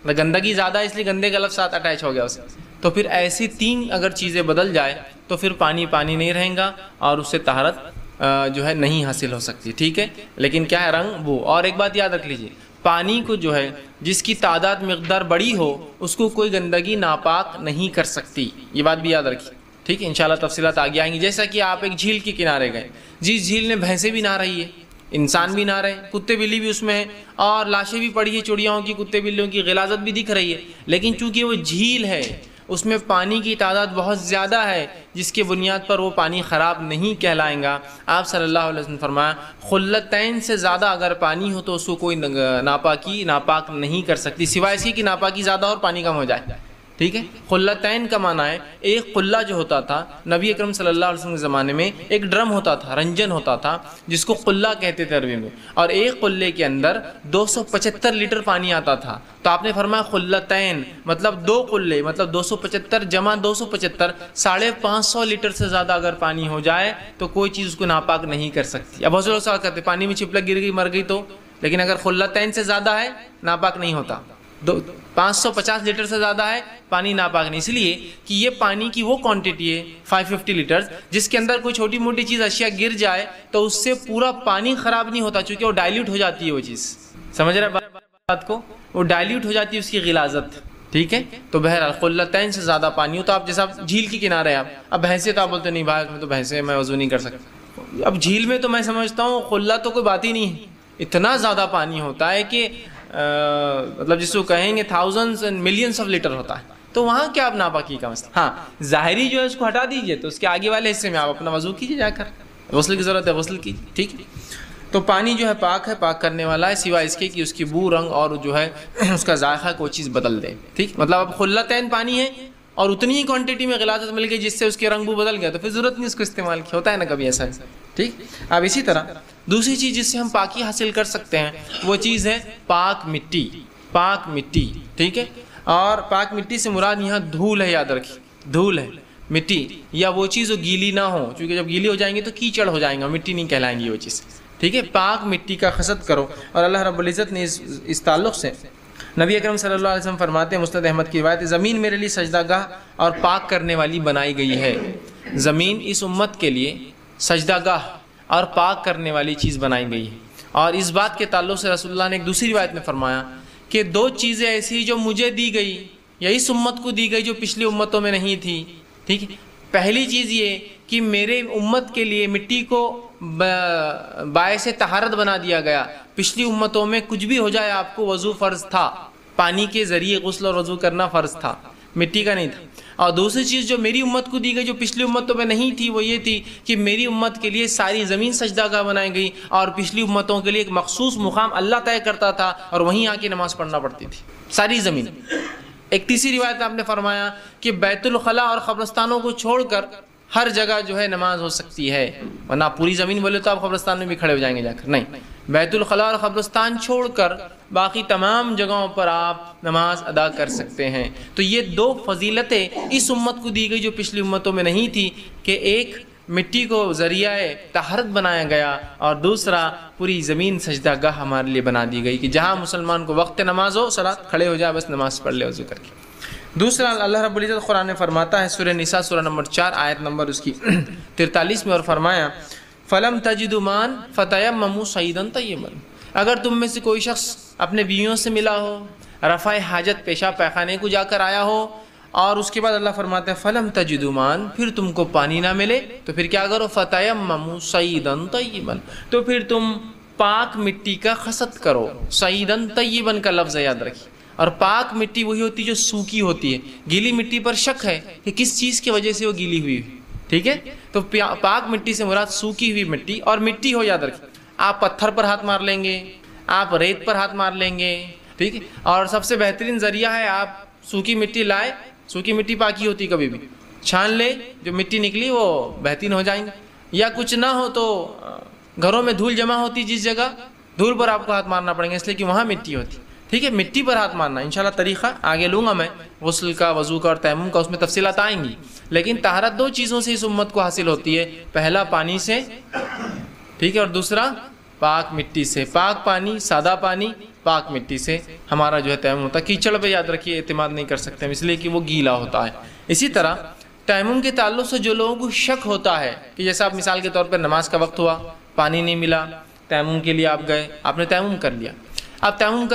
گندگی زیادہ ہے اس لیے گندے کا لفظ ساتھ اٹیچ ہو گیا اسے، تو پھر ایسی 3 اگر چیزیں بدل جائے تو پھر پانی پانی نہیں رہیں گا اور اس سے طہارت جو ہے نہیں حاصل ہو سکتی، ٹھیک ہے۔ لیکن کیا ہے؟ رنگ، بو۔ اور ایک بات یاد رکھ لیجیے، پانی کو جو ہے جس کی تعداد مقدار بڑی ہو اس کو کوئی گندگی ناپاک نہیں کر سکتی، یہ بات بھی یاد رکھیے، ٹھیک ہے۔ انشاءاللہ تفصیلات آگے آئیں گی۔ جیسا کہ آپ ایک جھیل کے کنارے گئے، جس جھیل میں بھینسیں بھی نہا رہی ہے، انسان بھی نہا رہے، کتے بلی بھی اس میں ہیں، اور لاشیں بھی پڑی ہے چڑیاؤں کی، کتے بلیوں کی غلاظت بھی دکھ رہی ہے، لیکن چونکہ وہ جھیل ہے اس میں پانی کی تعداد بہت زیادہ ہے جس کی بنیاد پر وہ پانی خراب نہیں کہلائیں گا۔ آپ صلی اللہ علیہ وسلم فرمایا خلتین سے زیادہ اگر پانی ہو تو اس کو کوئی ناپاک نہیں کر سکتی، سوائے اس کی کہ ناپاکی زیادہ اور پانی کم ہو جائے، ٹھیک ہے۔ خلتین کا معنی ہے ایک قلہ جو ہوتا تھا نبی اکرم صلی اللہ علیہ وسلم کے زمانے میں، ایک ڈرم ہوتا تھا، رنجن ہوتا تھا جس کو قلہ کہتے تھے عربی میں، اور ایک قلے کے اندر 275 لیٹر پانی آتا تھا، تو آپ نے فرمایا خلتین مطلب 2 قلے، مطلب 275 جمع 275، 550 لیٹر سے زیادہ اگر پانی ہو جائے تو کوئی چیز اس کو ناپاک نہیں کر سکتی۔ اب بہت سے لوگ سوال کرتے پانی میں چھپلک گر گئی مر گئی تو، لیکن اگر خلتین سے زیادہ ہے ناپاک نہیں ہوتا، 550 لیٹر سے زیادہ ہے پانی ناپاک نہیں، اس لیے کہ یہ پانی کی وہ کوانٹٹی ہے 550 لیٹر جس کے اندر کوئی چھوٹی موٹی چیز اشیاء گر جائے تو اس سے پورا پانی خراب نہیں ہوتا، چونکہ وہ ڈائلیوٹ ہو جاتی ہے، وہ چیز سمجھ رہے بات کو، وہ ڈائلیوٹ ہو جاتی ہے اس کی غلاظت، ٹھیک ہے۔ تو بہرحال خلتین سے زیادہ پانی ہو تو آپ جیسا جھیل کے کنارے ہیں، اب بھینسیں تو آپ بولتے نہیں بھائی میں تو بھینسیں میں وضو نہیں کر سکتا، اب جھیل میں تو میں سمجھتا ہوں خلہ تو کوئی بات ہی نہیں ہے، اتنا زیادہ پانی ہوتا ہے کہ مطلب جس کو کہیں گے thousands and millions of litre ہوتا ہے، تو وہاں کیا آپ ناپاکی کا مسئلہ؟ ہاں ظاہری جو ہے اس کو ہٹا دیجئے، تو اس کے آگے والے حصے میں آپ اپنا وضو کیجئے، جا کر غسل کی ضرورت ہے غسل کیجئے، ٹھیک ہے۔ تو پانی جو ہے پاک ہے، پاک کرنے والا ہے سوائے اس کے کہ اس کی بو، رنگ اور جو ہے اس کا ذائقہ کوئی چیز بدل دے، ٹھیک۔ مطلب اب خلتین پانی ہے اور اتنی ہی کوانٹٹی میں غلاظت مل گئی جس سے اس کے رنگ بو بدل گیا تو پھر ضرورت نہیں اس کو استعمال کی، ہوتا ہے نا کبھی ایسا، ٹھیک۔ اب اسی طرح دوسری چیز جس سے ہم پاکی حاصل کر سکتے ہیں وہ چیز ہے پاک مٹی، پاک مٹی، ٹھیک ہے۔ اور پاک مٹی سے مراد یہاں دھول ہے، یاد رکھیے دھول ہے، مٹی یا وہ چیز جو گیلی نہ ہو، چونکہ جب گیلی ہو جائیں گے تو کیچڑ ہو جائیں گا، مٹی نہیں کہلائیں گی وہ چیز، ٹھیک ہے۔ پاک مٹی کا قصد کرو، اور اللہ رب العزت نے اس تعلق سے نبی اکرم صلی اللہ علیہ وسلم فرماتے ہیں، مسند احمد کی روایت، زمین میرے لیے سجدہ گاہ اور پاک کرنے والی بنائی گئی ہے، زمین اس امت کے لیے سجدہ گاہ اور پاک کرنے والی چیز بنائی گئی ہے۔ اور اس بات کے تعلق سے رسول اللہ نے ایک دوسری روایت میں فرمایا کہ 2 چیزیں ایسی جو مجھے دی گئی یا اس امت کو دی گئی جو پچھلی امتوں میں نہیں تھی، ٹھیک ہے۔ پہلی چیز یہ کہ میرے امت کے لیے مٹی کو باعث طہارت بنا دیا گیا، پچھلی امتوں میں کچھ بھی ہو جائے آپ کو وضو فرض تھا، پانی کے ذریعے غسل اور وضو کرنا فرض تھا، مٹی کا نہیں تھا۔ اور دوسری چیز جو میری امت کو دی گئی جو پچھلی امتوں میں نہیں تھی وہ یہ تھی کہ میری امت کے لیے ساری زمین سجدہ گاہ بنائی گئی، اور پچھلی امتوں کے لیے ایک مخصوص مقام اللہ طے کرتا تھا اور وہیں آ کے نماز پڑھنا پڑتی تھی، ساری زمین۔ ایک تیسری روایت آپ نے فرمایا کہ بیت الخلا اور قبرستانوں کو چھوڑ کر ہر جگہ جو ہے نماز ہو سکتی ہے، ورنہ پوری زمین بولے تو آپ قبرستان میں بھی کھڑے ہو جائیں گے جا کر، نہیں، بیت الخلا اور قبرستان چھوڑ کر باقی تمام جگہوں پر آپ نماز ادا کر سکتے ہیں۔ تو یہ 2 فضیلتیں اس امت کو دی گئی جو پچھلی امتوں میں نہیں تھی، کہ ایک مٹی کو ذریعہ طہارت بنایا گیا اور دوسرا پوری زمین سجدہ گاہ ہمارے لیے بنا دی گئی کہ جہاں مسلمان کو وقت نماز ہو صلاۃ کھڑے ہو جائے بس نماز پڑھ لے وضو کر کے۔ دوسرا اللہ رب العزت قرآن میں فرماتا ہے سورہ نساء سورہ نمبر 4 آیت نمبر اس کی 43 میں، اور فرمایا فَلَمْ تَجِدُوا مَاءً فَتَيَمَّمُوا صَعِيدًا طَيِّبًا، اگر تم میں سے کوئی شخص اپنے بیویوں سے ملا ہو، رفع حاجت پیشاب پیخانے کو جا کر آیا ہو، اور اس کے بعد اللہ فرماتا ہے فَلَمْ تَجِدُوا مَاءً، پھر تم کو پانی نہ ملے تو پھر کیا کرو، فَتَيَمَّمُوا صَعِيدًا طَيِّبًا، تو پھر تم پاک مٹی کا قصد کرو۔ صعیداً طیباً کا لفظ یاد رکھیے، اور پاک مٹی وہی ہوتی ہے جو سوکھی ہوتی ہے. گیلی مٹی پر شک ہے کہ کس چیز کی وجہ سے وہ گیلی ہوئی. ٹھیک ہے, تو پاک مٹی سے مراد سوکھی ہوئی مٹی. اور مٹی ہو یاد رکھیں, آپ پتھر پر ہاتھ مار لیں گے, آپ ریت پر ہاتھ مار لیں گے. ٹھیک ہے, اور سب سے بہترین ذریعہ ہے آپ سوکھی مٹی لائے. سوکھی مٹی پاکی ہوتی, کبھی بھی چھان لے, جو مٹی نکلی وہ بہترین ہو جائیں گے. یا کچھ نہ ہو تو گھروں میں دھول جمع ہوتی, جس جگہ دھول پر آپ کو ہاتھ مارنا پڑیں گے, اس لیے کہ وہاں مٹی ہوتی. ٹھیک ہے, مٹی پر ہاتھ مارنا انشاءاللہ طریقہ آگے لوں گا میں, غسل کا, وضو کا اور تیمم کا, اس میں تفصیلات آئیں گی. لیکن طہارت دو چیزوں سے اس امت کو حاصل ہوتی ہے, پہلا پانی سے, ٹھیک ہے, اور دوسرا پاک مٹی سے. پاک پانی, سادہ پانی, پاک مٹی سے ہمارا جو ہے تیمم ہوتا ہے. کیچڑ پہ یاد رکھیے اعتماد نہیں کر سکتے ہم, اس لیے کہ وہ گیلا ہوتا ہے. اسی طرح تیمم کے تعلق سے جو لوگوں کو شک ہوتا ہے کہ جیسے آپ مثال کے طور پر نماز کا وقت ہوا, پانی نہیں ملا, تیمم کے لیے آپ گئے, آپ نے تیمم کر لیا, آپ تیمم کر